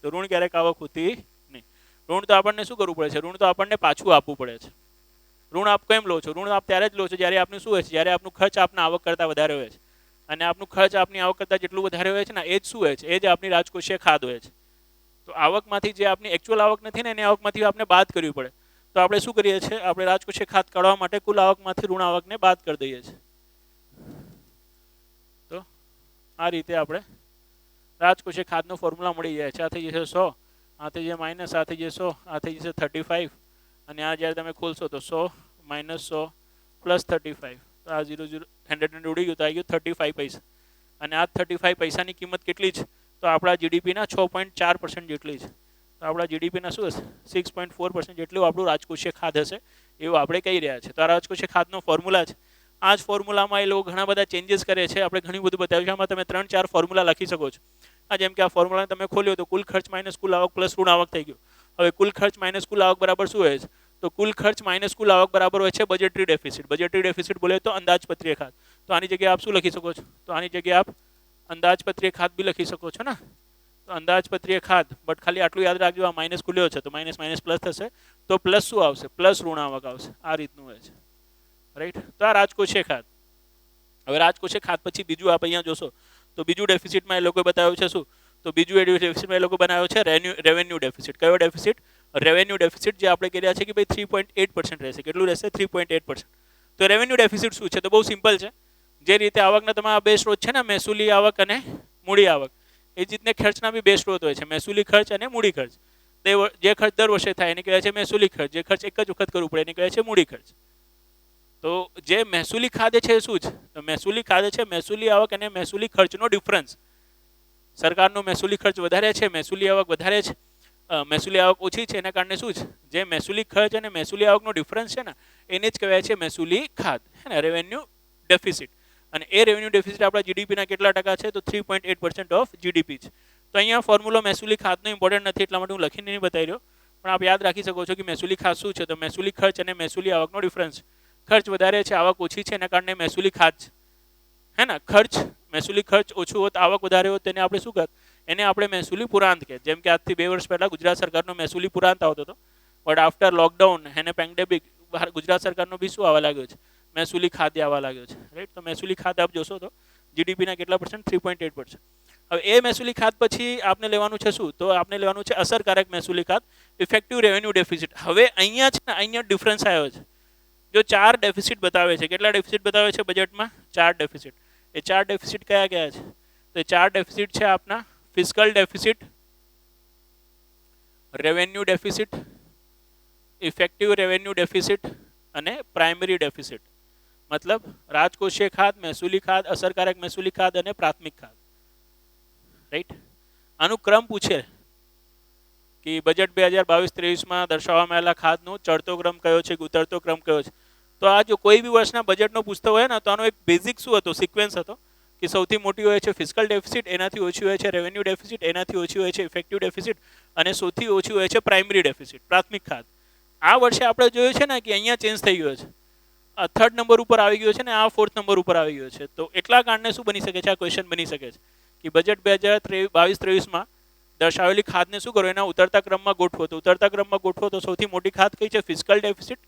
તો ઋણ ક્યારેક આવક હોતી નહીં. ઋણ તો આપણને શું કરવું પડે છે, ઋણ તો આપણને પાછું આપવું પડે છે. ઋણ આપ કેમ લો છો, ઋણ આપ ત્યારે જ લો છો જ્યારે આપનું શું હોય છે, જ્યારે આપનું ખર્ચ આપના આવક કરતાં વધારે હોય છે. અને આપનું ખર્ચ આપની આવક કરતાં જેટલું વધારે હોય છે ને એ જ શું હોય છે, એ જ આપની રાજકોષીય ખાધ હોય છે. તો આવકમાંથી જે આપની એકચ્યુઅલ આવક નથી ને એની આવકમાંથી આપણે બાદ કરવી પડે. તો આપણે શું કરીએ છીએ, આપણે રાજકોષીય ખાધ કાઢવા માટે કુલ આવકમાંથી ઋણ આવકને બાદ કરી દઈએ છીએ. તો આ રીતે આપણે રાજકોષીય ખાધનો ફોર્મ્યુલા મળી જાય છે. આ થઈ જશે 100, આ થઈ જશે માઇનસ, આ થઈ જશે 100, આ થઈ જશે 35, અને આ જ્યારે તમે ખોલશો તો 100 માઇનસ 100 પ્લસ 35, તો આ 0 0 100 ઉડી ગયું તો આવી ગયું 35 પૈસા. અને આ 35 પૈસાની કિંમત કેટલી છે, તો આપણા જીડીપીના 6.4% જેટલી છે. તો આપણા જીડીપીના શું હશે, 6.4% જેટલું આપણું રાજકોષીય ખાધ હશે એવું આપણે કહી રહ્યા છીએ. તો આ રાજકોષીય ખાધનો ફોર્મ્યુલા છે. આ જ ફોર્મ્યુલામાં એ લોકો ઘણા બધા ચેન્જીસ કરે છે. આપણે ઘણી બધું બતાવ્યું છે. આમાં તમે 3-4 ફોર્મ્યુલા લખી શકો છો. આ જેમ કે આ ફોર્મ્યુલાને તમે ખોલ્યો તો કુલ ખર્ચ માઇનસ કુલ આવક પ્લસ ઋણ આવક થઈ ગયું. હવે કુલ ખર્ચ માઇનસ કુલ આવક બરાબર શું હોય છે, તો કુલ ખર્ચ માઇનસ કુલ આવક બરાબર હોય છે બજેટરી ડેફિસિટ. બજેટરી ડેફિસિટ બોલે તો અંદાજપત્રીય ખાધ. તો આની જગ્યાએ આપ શું લખી શકો છો, તો આની જગ્યાએ આપ અંદાજપત્રીય ખાધ બી લખી શકો છો ને. તો અંદાજપત્રીય ખાધ, બટ ખાલી આટલું યાદ રાખજો, આ માઇનસ ખુલ્યો છે તો માઇનસ માઇનસ પ્લસ થશે, તો પ્લસ શું આવશે, પ્લસ ઋણ આવક આવશે. આ રીતનું હોય છે, રાઈટ. તો આ રાજકોષીય ખાધ. હવે રાજકોષીય ખાધ પછી બીજું આપ અહીંયા જોશો તો બીજું ડેફિસિટમાં એ લોકોએ બતાવ્યું છે શું, તો બીજું ડેફિસિટમાં એ લોકો બનાવ્યો છે રેવન્યુ ડેફિસિટ. કયો ડેફિસિટ, રેવન્યુ ડેફિસિટ, જે આપણે કર્યા છે કે ભાઈ 3.8% રહેશે. કેટલું રહેશે, 3.8%. તો રેવન્યુ ડેફિસિટ શું છે, તો બહુ સિમ્પલ છે. જે રીતે આવકના તમારા બે સ્ત્રોત છે ને, મહેસૂલી આવક અને મૂડી આવક, એ જ રીતે ખર્ચના બી બે સ્ત્રોત હોય છે, મહેસૂલી ખર્ચ અને મૂડી ખર્ચ. જે ખર્ચ દર વર્ષે થાય એને કહેવાય છે મહેસૂલી ખર્ચ, જે ખર્ચ એક જ વખત કરવું પડે એને કહેવાય છે મૂડી ખર્ચ. તો જે મહેસૂલી ખાધ છે શું છે, તો મહેસૂલી ખાધ છે મહેસૂલી આવક અને મહેસૂલી ખર્ચનો ડિફરન્સ. સરકારનો મહેસૂલી ખર્ચ વધારે છે, મહેસૂલી આવક વધારે છે, મહેસૂલી આવક ઓછી છે, એના કારણે શું છે, જે મહેસૂલી ખર્ચ અને મહેસૂલી આવકનો ડિફરન્સ છે ને એને જ કહેવાય છે મહેસૂલી ખાધ, હે ને, રેવન્યુ ડેફિસિટ. અને એ રેવન્યુ ડેફિસિટ આપણા જીડીપીના કેટલા ટકા છે, તો 3.8% ઓફ જીડીપી છે. તો અહીંયા ફોર્મ્યુલો મહેસૂલી ખાધનો ઇમ્પોર્ટન્ટ નથી એટલા માટે હું લખીને નહીં બતાવી રહ્યો, પણ આપ યાદ રાખી શકો છો કે મહેસૂલી ખાધ શું છે, તો મહેસૂલી ખર્ચ અને મહેસૂલી આવકનો ડિફરન્સ. ખર્ચ વધારે છે, આવક ઓછી છે, એના કારણે મહેસૂલી ખાધ છે, હે ને. મહેસૂલી ખર્ચ ઓછું હોત, આવક વધારે હોત, તેને આપણે શું કહેત, એને આપણે મહેસૂલી પુરાંત કહેત. જેમ કે આજથી 2 વર્ષ પહેલા ગુજરાત સરકારનો મહેસૂલી પુરાંત આવતો હતો, બટ આફ્ટર લોકડાઉન એને પેન્ડેમિક ગુજરાત સરકારનો બી શું આવવા લાગ્યો છે, મહેસૂલી ખાદ્ય આવવા લાગ્યો છે, રાઈટ. તો મહેસૂલી ખાદ્ય આપ જોશો તો જીડીપીના કેટલા પર્સન્ટ, 3.8%. હવે એ મહેસૂલી ખાત પછી આપને લેવાનું છે શું, તો આપને લેવાનું છે અસરકારક મહેસૂલી ખાત, ઇફેક્ટિવ રેવન્યુ ડેફિસિટ. હવે અહીંયા છે ને, અહીંયા ડિફરન્સ આવ્યો છે. જો 4 ડેફિસિટ બતાવે છે, કેટલા ડેફિસિટ બતાવે છે બજેટમાં, 4 ડેફિસિટ. એ 4 ડેફિસિટ કયા કયા છે, તો 4 ડેફિસિટ છે આપના fiscal deficit, revenue deficit, effective revenue deficit અને પ્રાઇમરી ડેફિસિટ. મતલબ રાજકોષીય ખાધ, મહેસૂલી ખાધ, અસરકારક મહેસૂલી ખાધ અને પ્રાથમિક ખાધ, રાઈટ. આનું ક્રમ પૂછે કે બજેટ 2022-23માં દર્શાવવામાં આવેલા ખાધનો ચડતો ક્રમ કયો છે, ઉતરતો ક્રમ કયો છે. તો આ જો કોઈ બી વર્ષના બજેટનો પૂછતો હોય ને, તો આનો એક બેઝિક શું હતો, સિક્વન્સ હતો કે સૌથી મોટી હોય છે ફિસ્કલ ડેફિસિટ, એનાથી ઓછી હોય છે રેવન્યુ ડેફિસિટ, એનાથી ઓછી હોય છે ઇફેક્ટિવ ડેફિસિટ, અને સૌથી ઓછી હોય છે પ્રાઇમરી ડેફિસિટ, પ્રાથમિક ખાધ. આ વર્ષે આપણે જોયું છે ને કે અહીંયા ચેન્જ થઈ ગયો છે, આ 3rd નંબર ઉપર આવી ગયો છે ને આ 4th નંબર ઉપર આવી ગયો છે. તો એટલા કારણે શું બની શકે છે, આ ક્વેશ્ચન બની શકે છે કે બજેટ 2022-23માં દર્શાવેલી ખાધને શું કરો, એના ઉતરતા ક્રમમાં ગોઠવો. તો ઉતરતા ક્રમમાં ગોઠવો તો સૌથી મોટી ખાધ કઈ છે, ફિસ્કલ ડેફિસિટ.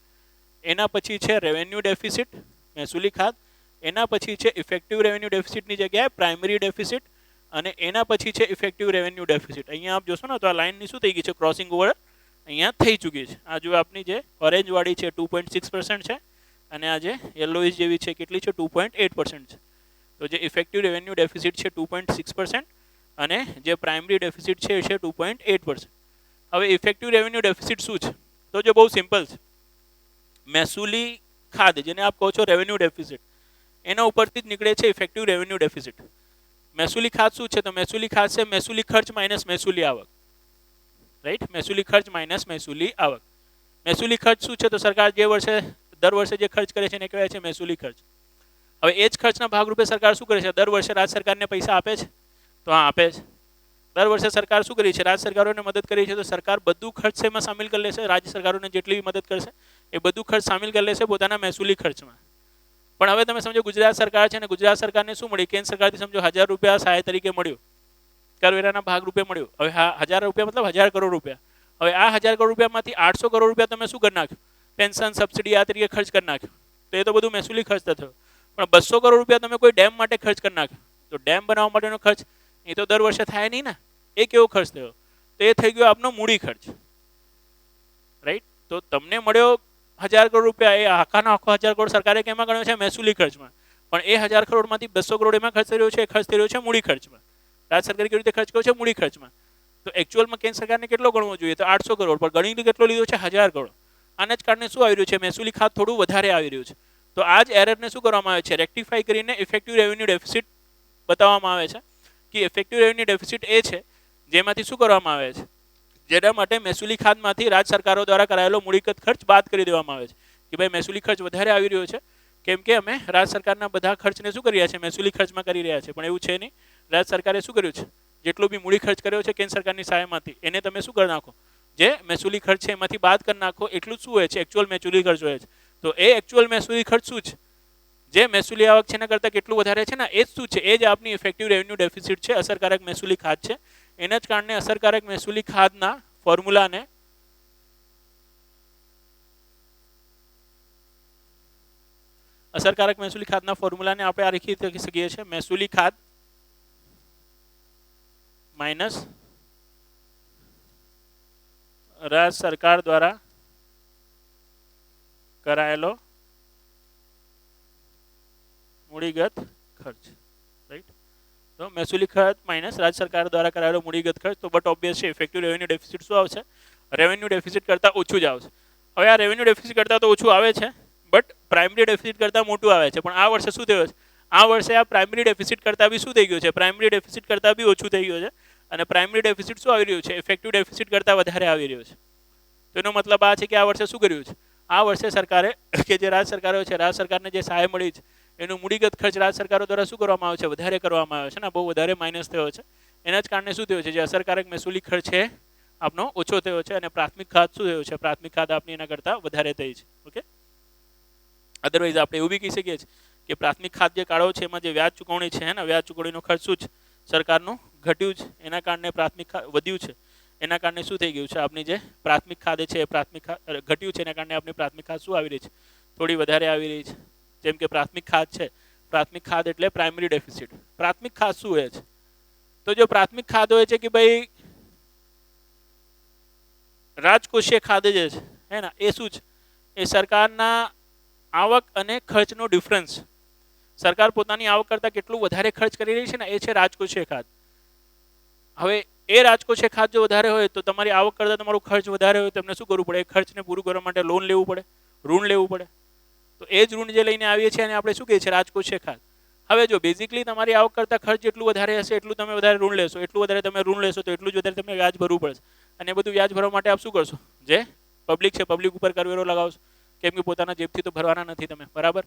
એના પછી છે રેવન્યુ ડેફિસિટ, મહેસૂલી ખાધ. એના પછી છે ઇફેક્ટિવ રેવન્યુ ડેફિસિટની જગ્યાએ પ્રાઇમરી ડેફિસિટ, અને એના પછી છે ઇફેક્ટિવ રેવન્યુ ડેફિસિટ. અહીંયા આપ જોશો ને તો આ લાઇનની શું થઈ ગઈ છે, ક્રોસિંગ ઓવર અહીંયા થઈ ચૂકી છે. આ જો આપની જે ઓરેન્જવાળી છે 2.6% છે, અને આ જે યલોઇશ જેવી છે કેટલી છે, 2.8% છે. તો જે ઇફેક્ટિવ રેવન્યુ ડેફિસિટ છે 2.6% અને જે પ્રાઇમરી ડેફિસિટ છે એ છે 2.8%. હવે ઇફેક્ટિવ રેવન્યુ ડેફિસિટ શું છે, તો જો બહુ સિમ્પલ છે, મહેસૂલી ખાધ જેને આપ કહો છો રેવન્યુ ડેફિસિટ, એના ઉપરથી જ નીકળે છે ઇફેક્ટિવ રેવન્યુ ડેફિસિટ. મહેસૂલી ખાધ શું છે, તો મહેસૂલી ખાધ છે મહેસૂલી ખર્ચ માઇનસ મહેસૂલી આવક, રાઈટ. મહેસૂલી ખર્ચ માઇનસ મહેસૂલી આવક. મહેસૂલી ખર્ચ શું છે, તો સરકાર જે દર વર્ષે જે ખર્ચ કરે છે એને કહેવાય છે મહેસૂલી ખર્ચ. હવે એ જ ખર્ચના ભાગરૂપે સરકાર શું કરે છે, દર વર્ષે રાજ્ય સરકારને પૈસા આપે છે, તો હા આપે છે. દર વર્ષે સરકાર શું કરી છે, રાજ્ય સરકારોને મદદ કરી છે, તો સરકાર બધું ખર્ચ એમાં સામેલ કરી લેશે, રાજ્ય સરકારોને જેટલી મદદ કરશે એ બધું ખર્ચ સામેલ કરી લેશે પોતાના મહેસૂલી ખર્ચમાં. પણ હવે તમે સમજો ગુજરાત સરકાર છે ને ગુજરાત સરકારને શું મળ્યું? કેન્દ્ર સરકારથી સમજો 1000 રૂપિયા સહાય તરીકે મળ્યું, કરવેરાના ભાગરૂપે મળ્યું. હવે 1000 રૂપિયા મતલબ 1000 કરોડ રૂપિયા. હવે આ 1000 કરોડ રૂપિયામાંથી 800 કરોડ રૂપિયા તમે શું કરી નાખ્યું? પેન્શન સબસિડી આ તરીકે ખર્ચ કરી નાખ્યો. તો એ તો બધું મહેસૂલી ખર્ચ થયો. પણ 200 કરોડ રૂપિયા તમે કોઈ ડેમ માટે ખર્ચ કરી નાખ્યો. તો ડેમ બનાવવા માટેનો ખર્ચ એ તો દર વર્ષે થાય નહીં ને. એ કેવો ખર્ચ થયો? તો એ થઈ ગયો આપનો મૂડી ખર્ચ, રાઈટ. તો તમને મળ્યો 1000 કરોડ રૂપિયા, એ આખાનો આખો 1000 કરોડ સરકારે કેમાં ગણ્યો છે? મહેસૂલી ખર્ચમાં. પણ એ 1000 કરોડમાંથી 200 કરોડ એમાં ખર્ચ થયો છે, એ ખર્ચ થયો છે મૂડી ખર્ચમાં. રાજ્ય સરકારે કેવી રીતે ખર્ચ કર્યો છે? મૂડી ખર્ચમાં. તો એકચ્યુઅલમાં કેન્દ્ર સરકારને કેટલો ગણવો જોઈએ? તો 800 કરોડ, પણ ગણીને કેટલો લીધો છે? 1000 કરોડ. આના જ કારણે શું આવી રહ્યું છે? મહેસૂલી ખાત થોડું વધારે આવી રહ્યું છે. તો આ જ એરરને શું કરવામાં આવે છે? રેક્ટિફાઈ કરીને ઇફેક્ટિવ રેવન્યુ ડેફિસિટ બતાવવામાં આવે છે કે ઇફેક્ટિવ રેવન્યુ ડેફિસિટ એ છે જેમાંથી શું કરવામાં આવે છે? જેના માટે મહેસૂલી ખાતમાંથી રાજ્ય સરકારો દ્વારા કરાયેલો મૂડીગત ખર્ચ બાદ કરી દેવામાં આવે છે કે ભાઈ મહેસૂલી ખર્ચ વધારે આવી રહ્યો છે કેમ કે અમે રાજ્ય સરકારના બધા ખર્ચને શું કરી રહ્યા છે? મહેસૂલી ખર્ચમાં કરી રહ્યા છે. પણ એવું છે નહીં. રાજ્ય સરકારે શું કર્યું છે? જેટલો બી મૂડી ખર્ચ કર્યો છે કેન્દ્ર સરકારની સહાયમાંથી, એને તમે શું કરી નાખો? જે મહેસૂલી ખર્ચ છે એમાંથી બાદ કરી નાખો. એટલું શું હોય છે? એકચ્યુઅલ મહેસૂલી ખર્ચ હોય છે. તો એ એકચ્યુઅલ મહેસૂલી ખર્ચ શું છે? જે મહેસૂલી આવક છે એના કરતાં કેટલું વધારે છે ને, એ જ શું છે? એ જ આપની ઇફેક્ટિવ રેવન્યુ ડેફિસિટ છે, અસરકારક મહેસૂલી ખાત છે. એના જ કારણે અસરકારક મહેસૂલી ખાતના ફોર્મ્યુલાને આપણે આ રીતે લખી શકીએ છીએ: મહેસૂલી ખાત માઇનસ રાજ્ય સરકાર દ્વારા કરાયેલો મૂડીગત ખર્ચ, રાઈટ. તો મહેસૂલી ખાત માઇનસ રાજ્ય સરકાર દ્વારા કરાયેલો મૂડીગત ખર્ચ. તો બટ ઓબ્વિયસ છે ઇફેક્ટિવ રેવન્યુ ડેફિસિટ શું આવશે? રેવન્યુ ડેફિસિટ કરતાં ઓછું જ આવશે. હવે આ રેવન્યુ ડેફિસિટ કરતાં તો ઓછું આવે છે, બટ પ્રાઇમરી ડેફિસિટ કરતાં મોટું આવે છે. પણ આ વર્ષે શું થયું છે? આ વર્ષે આ પ્રાઇમરી ડેફિસિટ કરતાં બી શું થઈ ગયું છે? પ્રાઇમરી ડેફિસિટ કરતાં બી ઓછું થઈ ગયું છે. અને પ્રાઇમરી ડેફિસિટ શું આવી રહ્યું છે? ઇફેક્ટિવ ડેફિસિટ કરતાં વધારે આવી રહ્યું છે. તો એનો મતલબ આ છે કે આ વર્ષે શું કર્યું છે? આ વર્ષે સરકારે કે જે રાજ્ય સરકારો છે, રાજ્ય સરકારને જે સહાય મળી છે એનું મૂડીગત ખર્ચ રાજ્ય સરકારો દ્વારા શું કરવામાં આવે છે? વધારે કરવામાં આવે છે ને, બહુ વધારે માઇનસ થયો છે. એના જ કારણે શું થયું છે? જે અસરકારક મહેસૂલી ખર્ચ છે આપનો ઓછો થયો છે અને પ્રાથમિક ખાત શું થયું છે? પ્રાથમિક ખાત આપની એના કરતાં વધારે થઈ છે. ઓકે. અદરવાઇઝ આપણે એવું બી કહી શકીએ છીએ કે પ્રાથમિક ખાત જે કાઢો છે એમાં જે વ્યાજ ચૂકવણી છે ને, વ્યાજ ચૂકવણીનો ખર્ચ શું છે? સરકારનું ઘટ્યું છે. એના કારણે પ્રાથમિક ખાત વધ્યું છે. એના કારણે શું થઈ ગયું છે? આપની જે પ્રાથમિક ખાત છે એ પ્રાથમિક ખાત ઘટ્યું છે. એના કારણે આપની પ્રાથમિક ખાત શું આવી રહી છે? થોડી વધારે આવી રહી છે. જેમ કે પ્રાથમિક ખાત છે, પ્રાથમિક ખાત એટલે પ્રાઇમરી ડેફિસિટ. પ્રાથમિક ખાત શું હોય છે? તો જો પ્રાથમિક ખાત હોય છે કે ભાઈ રાજકોષીય ખાત જે છે હે ને, એ શું છે? એ સરકારના આવક અને ખર્ચનો ડિફરન્સ. સરકાર પોતાની આવક કરતાં કેટલું વધારે ખર્ચ કરી રહી છે ને, એ છે રાજકોષીય ખાત. હવે એ રાજકોષીય ખાત જો વધારે હોય તો તમારી આવક કરતાં તમારો ખર્ચ વધારે હોય તો તમને શું કરવું પડે? એ ખર્ચને પૂરું કરવા માટે લોન લેવું પડે, ઋણ લેવું પડે. તો એ જ ઋણ જે લઈને આવીએ છીએ અને આપણે શું કહીએ છીએ? રાજકોષીય ખાત. હવે જો બેઝિકલી તમારી આવક કરતાં ખર્ચ જેટલું વધારે હશે એટલું તમે વધારે ઋણ લેશો, એટલું વધારે તમે ઋણ લેશો તો એટલું જ વધારે તમને વ્યાજ ભરવું પડશે. અને એ બધું વ્યાજ ભરવા માટે આપ શું કરશો? જે પબ્લિક છે, પબ્લિક ઉપર કરવેરો લગાવશો, કેમ કે પોતાના જેબથી તો ભરવાના નથી તમે, બરાબર.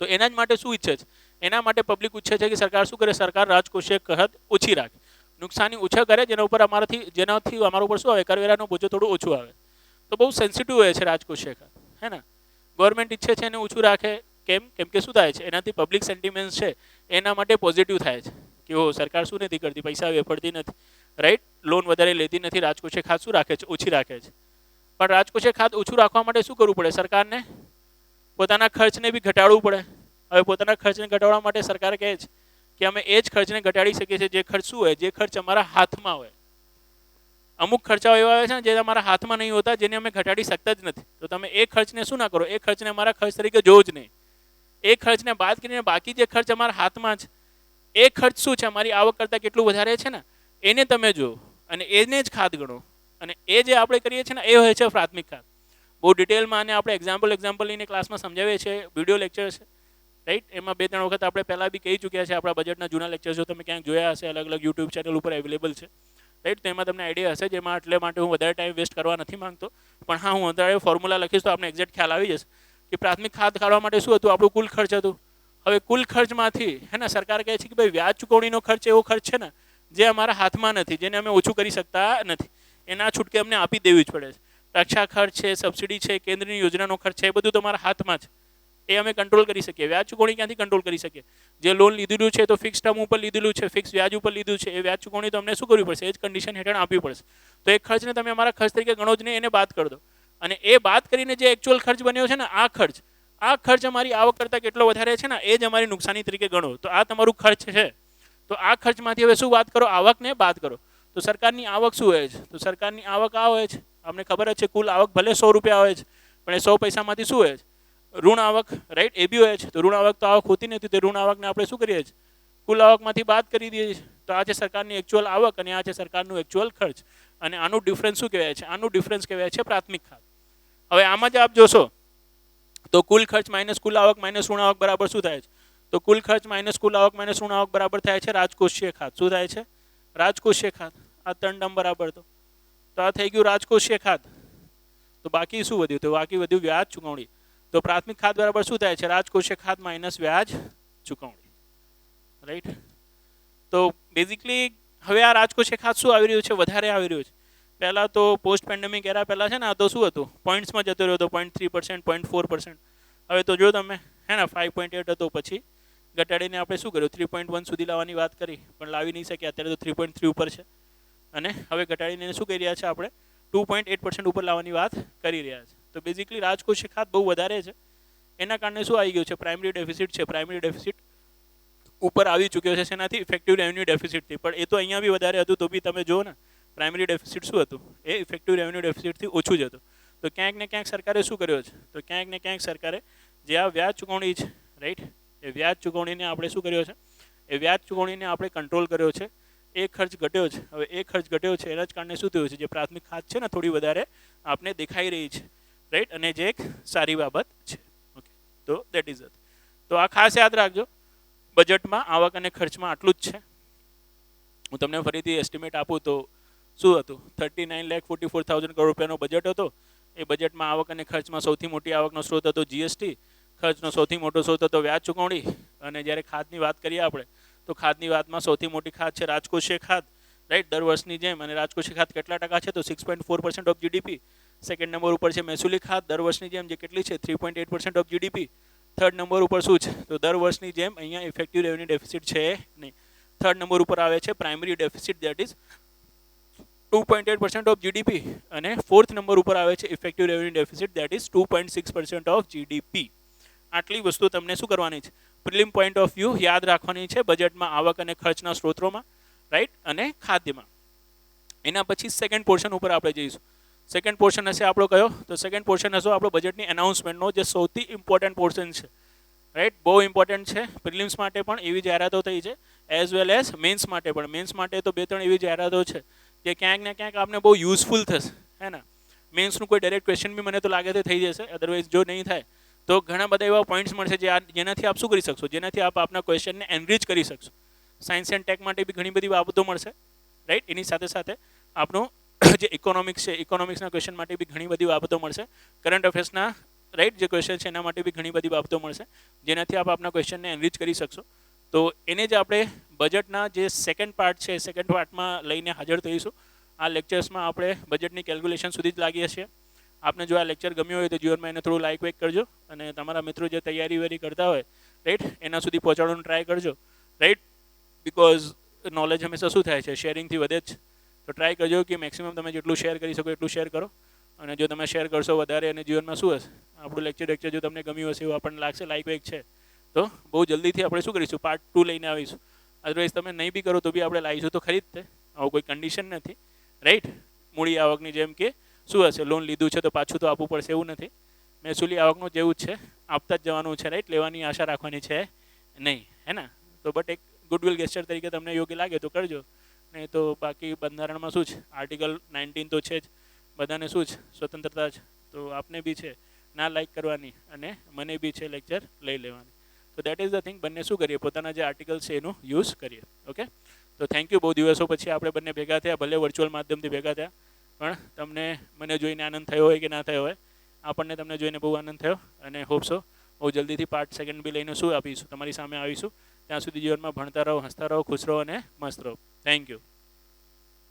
તો એના જ માટે શું ઈચ્છે છે? એના માટે પબ્લિક ઈચ્છે છે કે સરકાર શું કરે? સરકાર રાજકોષીય ખાત ઓછી રાખે, નુકસાની ઓછા કરે, જેનાથી અમારા ઉપર શું આવે? કરવેરાનો બોજો થોડું ઓછું આવે. તો બહુ સેન્સિટિવ હોય છે રાજકોષીય ખાત, હે ને. ગવર્મેન્ટ ઈચ્છે છે એને ઓછું રાખે. કેમ? કેમ કે શું થાય છે? એનાથી પબ્લિક સેન્ટિમેન્ટ્સ છે એના માટે પોઝિટિવ થાય છે કે ઓ સરકાર શું નથી કરતી? પૈસા વેફળતી નથી, રાઈટ. લોન વધારે લેતી નથી. રાજકોષીય ખાત શું રાખે છે? ઓછી રાખે છે. પણ રાજકોષીય ખાત ઓછું રાખવા માટે શું કરવું પડે? સરકારને પોતાના ખર્ચને બી ઘટાડવું પડે. હવે પોતાના ખર્ચને ઘટાડવા માટે સરકાર કહે છે કે અમે એ જ ખર્ચને ઘટાડી શકીએ છીએ જે ખર્ચ શું હોય? જે ખર્ચ અમારા હાથમાં હોય. અમુક ખર્ચાઓ એવા આવે છે ને જે અમારા હાથમાં નહીં હોતા, જેને અમે ઘટાડી શકતા જ નથી. તો તમે એ ખર્ચને શું ના કરો? એ ખર્ચને અમારા ખર્ચ તરીકે જોવો જ નહીં. એ ખર્ચને બાદ કરીને બાકી જે ખર્ચ અમારા હાથમાં છે એ ખર્ચ શું છે? અમારી આવક કરતાં કેટલું વધારે છે ને, એને તમે જુઓ અને એને જ ખાત ગણો. અને એ જે આપણે કરીએ છીએ ને એ હોય છે પ્રાથમિક ખાત. બહુ ડિટેલમાં આને આપણે એક્ઝામ્પલ લઈને ક્લાસમાં સમજાવીએ છીએ, વિડીયો લેક્ચર છે, રાઈટ. એમાં 2-3 વખત આપણે પહેલાં બી કહી ચૂક્યા છે. આપણા બજેટના જૂના લેક્ચર જો તમે ક્યાંક જોયા હશે, અલગ અલગ યુટ્યુબ ચેનલ ઉપર અવેલેબલ છે, રાઈટ. તો એમાં તમને આઈડિયા હશે. જેમાં એટલે માટે હું વધારે ટાઈમ વેસ્ટ કરવા નથી માંગતો. પણ હા, હું અત્યારે ફોર્મ્યુલા લખીશ તો આપણે એક્ઝેક્ટ ખ્યાલ આવી જશે કે પ્રાથમિક ખાત કાઢવા માટે શું હતું? આપણું કુલ ખર્ચ હતું. હવે કુલ ખર્ચમાંથી હે ને સરકાર કહે છે કે ભાઈ વ્યાજ ચૂકવણીનો ખર્ચ એવો ખર્ચ છે ને જે અમારા હાથમાં નથી, જેને અમે ઓછું કરી શકતા નથી, એના છૂટકે અમને આપી દેવી જ પડે છે. રક્ષા ખર્ચ છે, સબસિડી છે, કેન્દ્રની યોજનાનો ખર્ચ છે, એ બધું તમારા હાથમાં છે. એ અમે કંટ્રોલ કરી શકીએ. વ્યાજ ચૂકવણી ક્યાંથી કંટ્રોલ કરી શકીએ? જે લોન લીધેલું છે તો ફિક્સ ટર્મ ઉપર લીધેલું છે, ફિક્સ વ્યાજ ઉપર લીધું છે, એ વ્યાજ ચૂકવણી તો અમને શું કરવી પડશે? એ જ કન્ડિશન હેઠળ આપવી પડશે. તો એ ખર્ચને તમે અમારા ખર્ચ તરીકે ગણો જ નહીં, એને બાદ કરી દો. અને એ બાદ કરીને જે એકચ્યુઅલ ખર્ચ બન્યો છે ને, આ ખર્ચ અમારી આવક કરતાં કેટલો વધારે છે ને, એ જ અમારી નુકસાની તરીકે ગણો. તો આ તમારું ખર્ચ છે. તો આ ખર્ચમાંથી હવે શું વાત કરો? આવકને બાદ કરો. તો સરકારની આવક શું હોય છે? તો સરકારની આવક આ હોય છે, અમને ખબર જ છે, કુલ આવક ભલે 100 રૂપિયા હોય છે, પણ એ 100 પૈસામાંથી શું હોય છે? ઋણ આવક, રાઈટ? એ બી હોય છે. તો ઋણ આવક તો આવક હોતી નથી. તો ઋણ આવકને આપણે શું કરીએ છીએ? કુલ આવકમાંથી બાદ કરી દઈએ છીએ. તો આ છે સરકારની એકચ્યુઅલ આવક અને આ છે સરકારનું એકચ્યુઅલ ખર્ચ. અને આનું ડિફરન્સ શું કહેવાય છે? આનું ડિફરન્સ કહેવાય છે પ્રાથમિક ખાત. હવે આમાં જ આપ જોશો તો કુલ ખર્ચ માઇનસ કુલ આવક માઇનસ ઋણ આવક બરાબર શું થાય છે? તો કુલ ખર્ચ માઇનસ કુલ આવક માઇનસ ઋણ આવક બરાબર થાય છે રાજકોષીય ખાત. શું થાય છે? રાજકોષીય ખાત. આ 3 ટર્મ બરાબર. તો આ થઈ ગયું રાજકોષીય ખાત. તો બાકી શું વધ્યું? તો બાકી વધ્યું વ્યાજ ચૂકવણી. તો પ્રાથમિક ખાત બરાબર શું થાય છે? રાજકોષીય ખાત માઇનસ વ્યાજ ચૂકવણી, રાઈટ? તો બેઝિકલી હવે આ રાજકોષીય ખાત શું આવી રહ્યું છે? વધારે આવી રહ્યું છે. પહેલાં તો પોસ્ટ પેન્ડેમિક એરા પહેલાં છે ને, આ તો શું હતું? પોઈન્ટ્સમાં જતો રહ્યો હતો, 0.3%, 0.4%. હવે તો જો તમે હે ને 5.8 હતો, પછી ઘટાડીને આપણે શું કર્યું? 3.1 સુધી લાવવાની વાત કરી, પણ લાવી નહીં શક્યા. અત્યારે તો 3.3 ઉપર છે. અને હવે ઘટાડીને શું કરી રહ્યા છે આપણે? 2.8% ઉપર લાવવાની વાત કરી રહ્યા છે. તો બેઝિકલી રાજકોષીય ખાત બહુ વધારે છે. એના કારણે શું આવી ગયું છે? પ્રાઇમરી ડેફિસિટ છે. પ્રાઇમરી ડેફિસિટ ઉપર આવી ચૂક્યો છે. શેનાથી? ઇફેક્ટિવ રેવન્યુ ડેફિસિટથી. પણ એ તો અહીંયા બી વધારે હતું. તો બી તમે જુઓ ને, પ્રાઇમરી ડેફિસિટ શું હતું? એ ઇફેક્ટિવ રેવન્યુ ડેફિસિટથી ઓછું જ હતું. તો ક્યાંક ને ક્યાંક સરકારે શું કર્યો છે? તો ક્યાંક ને ક્યાંક સરકારે જે આ વ્યાજ ચૂકવણી છે, રાઈટ, એ વ્યાજ ચૂકવણીને આપણે શું કર્યો છે? એ વ્યાજ ચૂકવણીને આપણે કંટ્રોલ કર્યો છે. એ ખર્ચ ઘટ્યો છે. હવે એ ખર્ચ ઘટ્યો છે એના જ કારણે શું થયું છે? જે પ્રાથમિક ખાત છે ને, થોડી વધારે આપને દેખાઈ રહી છે, રાઈટ? અને જે એક સારી બાબત છે. ઓકે, તો દેટ ઇઝ ઇટ. તો આ ખાસ યાદ રાખજો, બજેટમાં આવક અને ખર્ચમાં આટલું જ છે. હું તમને ફરીથી એસ્ટિમેટ આપું તો શું હતું? 39,44,000 કરોડ રૂપિયાનો બજેટ હતો. એ બજેટમાં આવક અને ખર્ચમાં સૌથી મોટી આવકનો સ્ત્રોત હતો જીએસટી, ખર્ચનો સૌથી મોટો સ્ત્રોત હતો વ્યાજ ચૂકવણી. અને જ્યારે ખાતની વાત કરીએ આપણે, તો ખાતની વાતમાં સૌથી મોટી ખાત છે રાજકોષીય ખાત, રાઈટ? દર વર્ષની જેમ. અને રાજકોષીય ખાત કેટલા ટકા છે? તો 6.4% ઓફ જીડીપી. સેકન્ડ નંબર ઉપર છે મહેસૂલી ખાત, દર વર્ષની જેમ, જે કેટલી છે? 3.8% ઓફ જીડીપી. થર્ડ નંબર ઉપર શું છે? તો દર વર્ષની જેમ અહીંયા ઇફેક્ટિવ રેવન્યુ ડેફિસિટ છે નહીં. થર્ડ નંબર ઉપર આવે છે primary deficit, that is 2.8% of GDP. અને ફોર્થ નંબર ઉપર આવે છે effective revenue deficit, that is 2.6% of GDP. આટલી વસ્તુ તમને શું કરવાની છે? પ્રિલિમ પોઈન્ટ ઓફ વ્યૂ યાદ રાખવાની છે બજેટમાં આવક અને ખર્ચના સ્ત્રોતોમાં, રાઈટ, અને ખાદ્યમાં. એના પછી સેકન્ડ પોર્શન ઉપર આપણે જઈશું. સેકન્ડ પોર્શન હશે આપણો કયો? તો સેકન્ડ પોર્શન હશે આપણો બજેટની એનાઉન્સમેન્ટનો, જે સૌથી ઇમ્પોર્ટન્ટ પોર્શન છે, રાઈટ? બહુ ઇમ્પોર્ટન્ટ છે. પ્રિલિમ્સ માટે પણ એવી જાહેરાતો થઈ છે, એઝ વેલ એઝ મેન્સ માટે પણ. મેન્સ માટે તો 2-3 એવી જાહેરાતો છે જે ક્યાંક ને ક્યાંક આપને બહુ યુઝફુલ થશે, હે ને? મેન્સનું કોઈ ડાયરેક્ટ ક્વેશ્ચન બી મને તો લાગે તો થઈ જશે. અદરવાઇઝ જો નહીં થાય તો ઘણા બધા એવા પોઈન્ટ્સ મળશે જેનાથી આપ શું કરી શકશો? જેનાથી આપ આપના ક્વેશ્ચનને એનરીચ કરી શકશો. સાયન્સ એન્ડ ટેક માટે બી ઘણી બધી બાબતો મળશે, રાઈટ? એની સાથે સાથે આપણું જે ઇકોનોમિક્સ છે, ઇકોનોમિક્સના ક્વેશ્ચન માટે બી ઘણી બધી બાબતો મળશે. કરંટ અફેર્સના, રાઈટ, જે ક્વેશ્ચન છે એના માટે બી ઘણી બધી બાબતો મળશે, જેનાથી આપ આપના ક્વેશ્ચનને એનરીચ કરી શકશો. તો એને જ આપણે બજેટના જે સેકન્ડ પાર્ટ છે, સેકન્ડ પાર્ટમાં લઈને હાજર થઈશું. આ લેક્ચર્સમાં આપણે બજેટની કેલ્ક્યુલેશન સુધી જ લાગીએ છીએ. આપને જો આ લેક્ચર ગમ્યો હોય તો જીવનમાં એને થોડું લાઇક વેક કરજો. અને તમારા મિત્રો જે તૈયારી વેરી કરતા હોય, રાઈટ, એના સુધી પહોંચાડવાનું ટ્રાય કરજો, રાઈટ? બિકોઝ નોલેજ હંમેશા શું થાય છે? શેરિંગથી વધે જ. તો ટ્રાય કરજો કે મેક્સિમમ તમે જેટલું શેર કરી શકો એટલું શેર કરો. અને જો તમે શેર કરશો વધારે, અને જીવનમાં શું હશે? આપણું લેક્ચર જો તમને ગમ્યું હશે એવું આપણને લાગશે, લાઇક વેક છે, તો બહુ જલ્દીથી આપણે શું કરીશું? પાર્ટ 2 લઈને આવીશું. અદરવાઇઝ તમે નહીં બી કરો તો બી આપણે લાવીશું તો ખરી જ તે. આવું કોઈ કન્ડિશન નથી, રાઈટ? મૂડી આવકની જેમ કે શું હશે? લોન લીધું છે તો પાછું તો આપવું પડશે એવું નથી. મહેસૂલી આવકનું જેવું જ છે, આપતા જ જવાનું છે, રાઈટ? લેવાની આશા રાખવાની છે નહીં, હે ને? તો બટ એક ગુડવિલ ગેસ્ચર તરીકે તમને યોગ્ય લાગે તો કરજો, નહીં તો બાકી બંધારણમાં શું છે? આર્ટિકલ 19 તો છે જ. બધાને શું છે? સ્વતંત્રતા છે. તો આપને બી છે ના લાઇક કરવાની, અને મને બી છે લેક્ચર લઈ લેવાની. તો દેટ ઇઝ ધ થિંગ. બંને શું કરીએ? પોતાના જે આર્ટિકલ છે એનું યુઝ કરીએ. ઓકે, તો થેન્ક યુ. બહુ દિવસો પછી આપણે બંને ભેગા થયા, ભલે વર્ચ્યુઅલ માધ્યમથી ભેગા થયા, પણ તમને મને જોઈને આનંદ થયો હોય કે ના થયો હોય, આપણને તમને જોઈને બહુ આનંદ થયો. અને હોપ સો બહુ જલ્દીથી પાર્ટ સેકન્ડ બી લઈને શું આપીશું? તમારી સામે આવીશું. ત્યાં સુધી જીવનમાં ભણતા રહો, હસતા રહો, ખુશ રહો અને મસ્ત રહો. Thank you.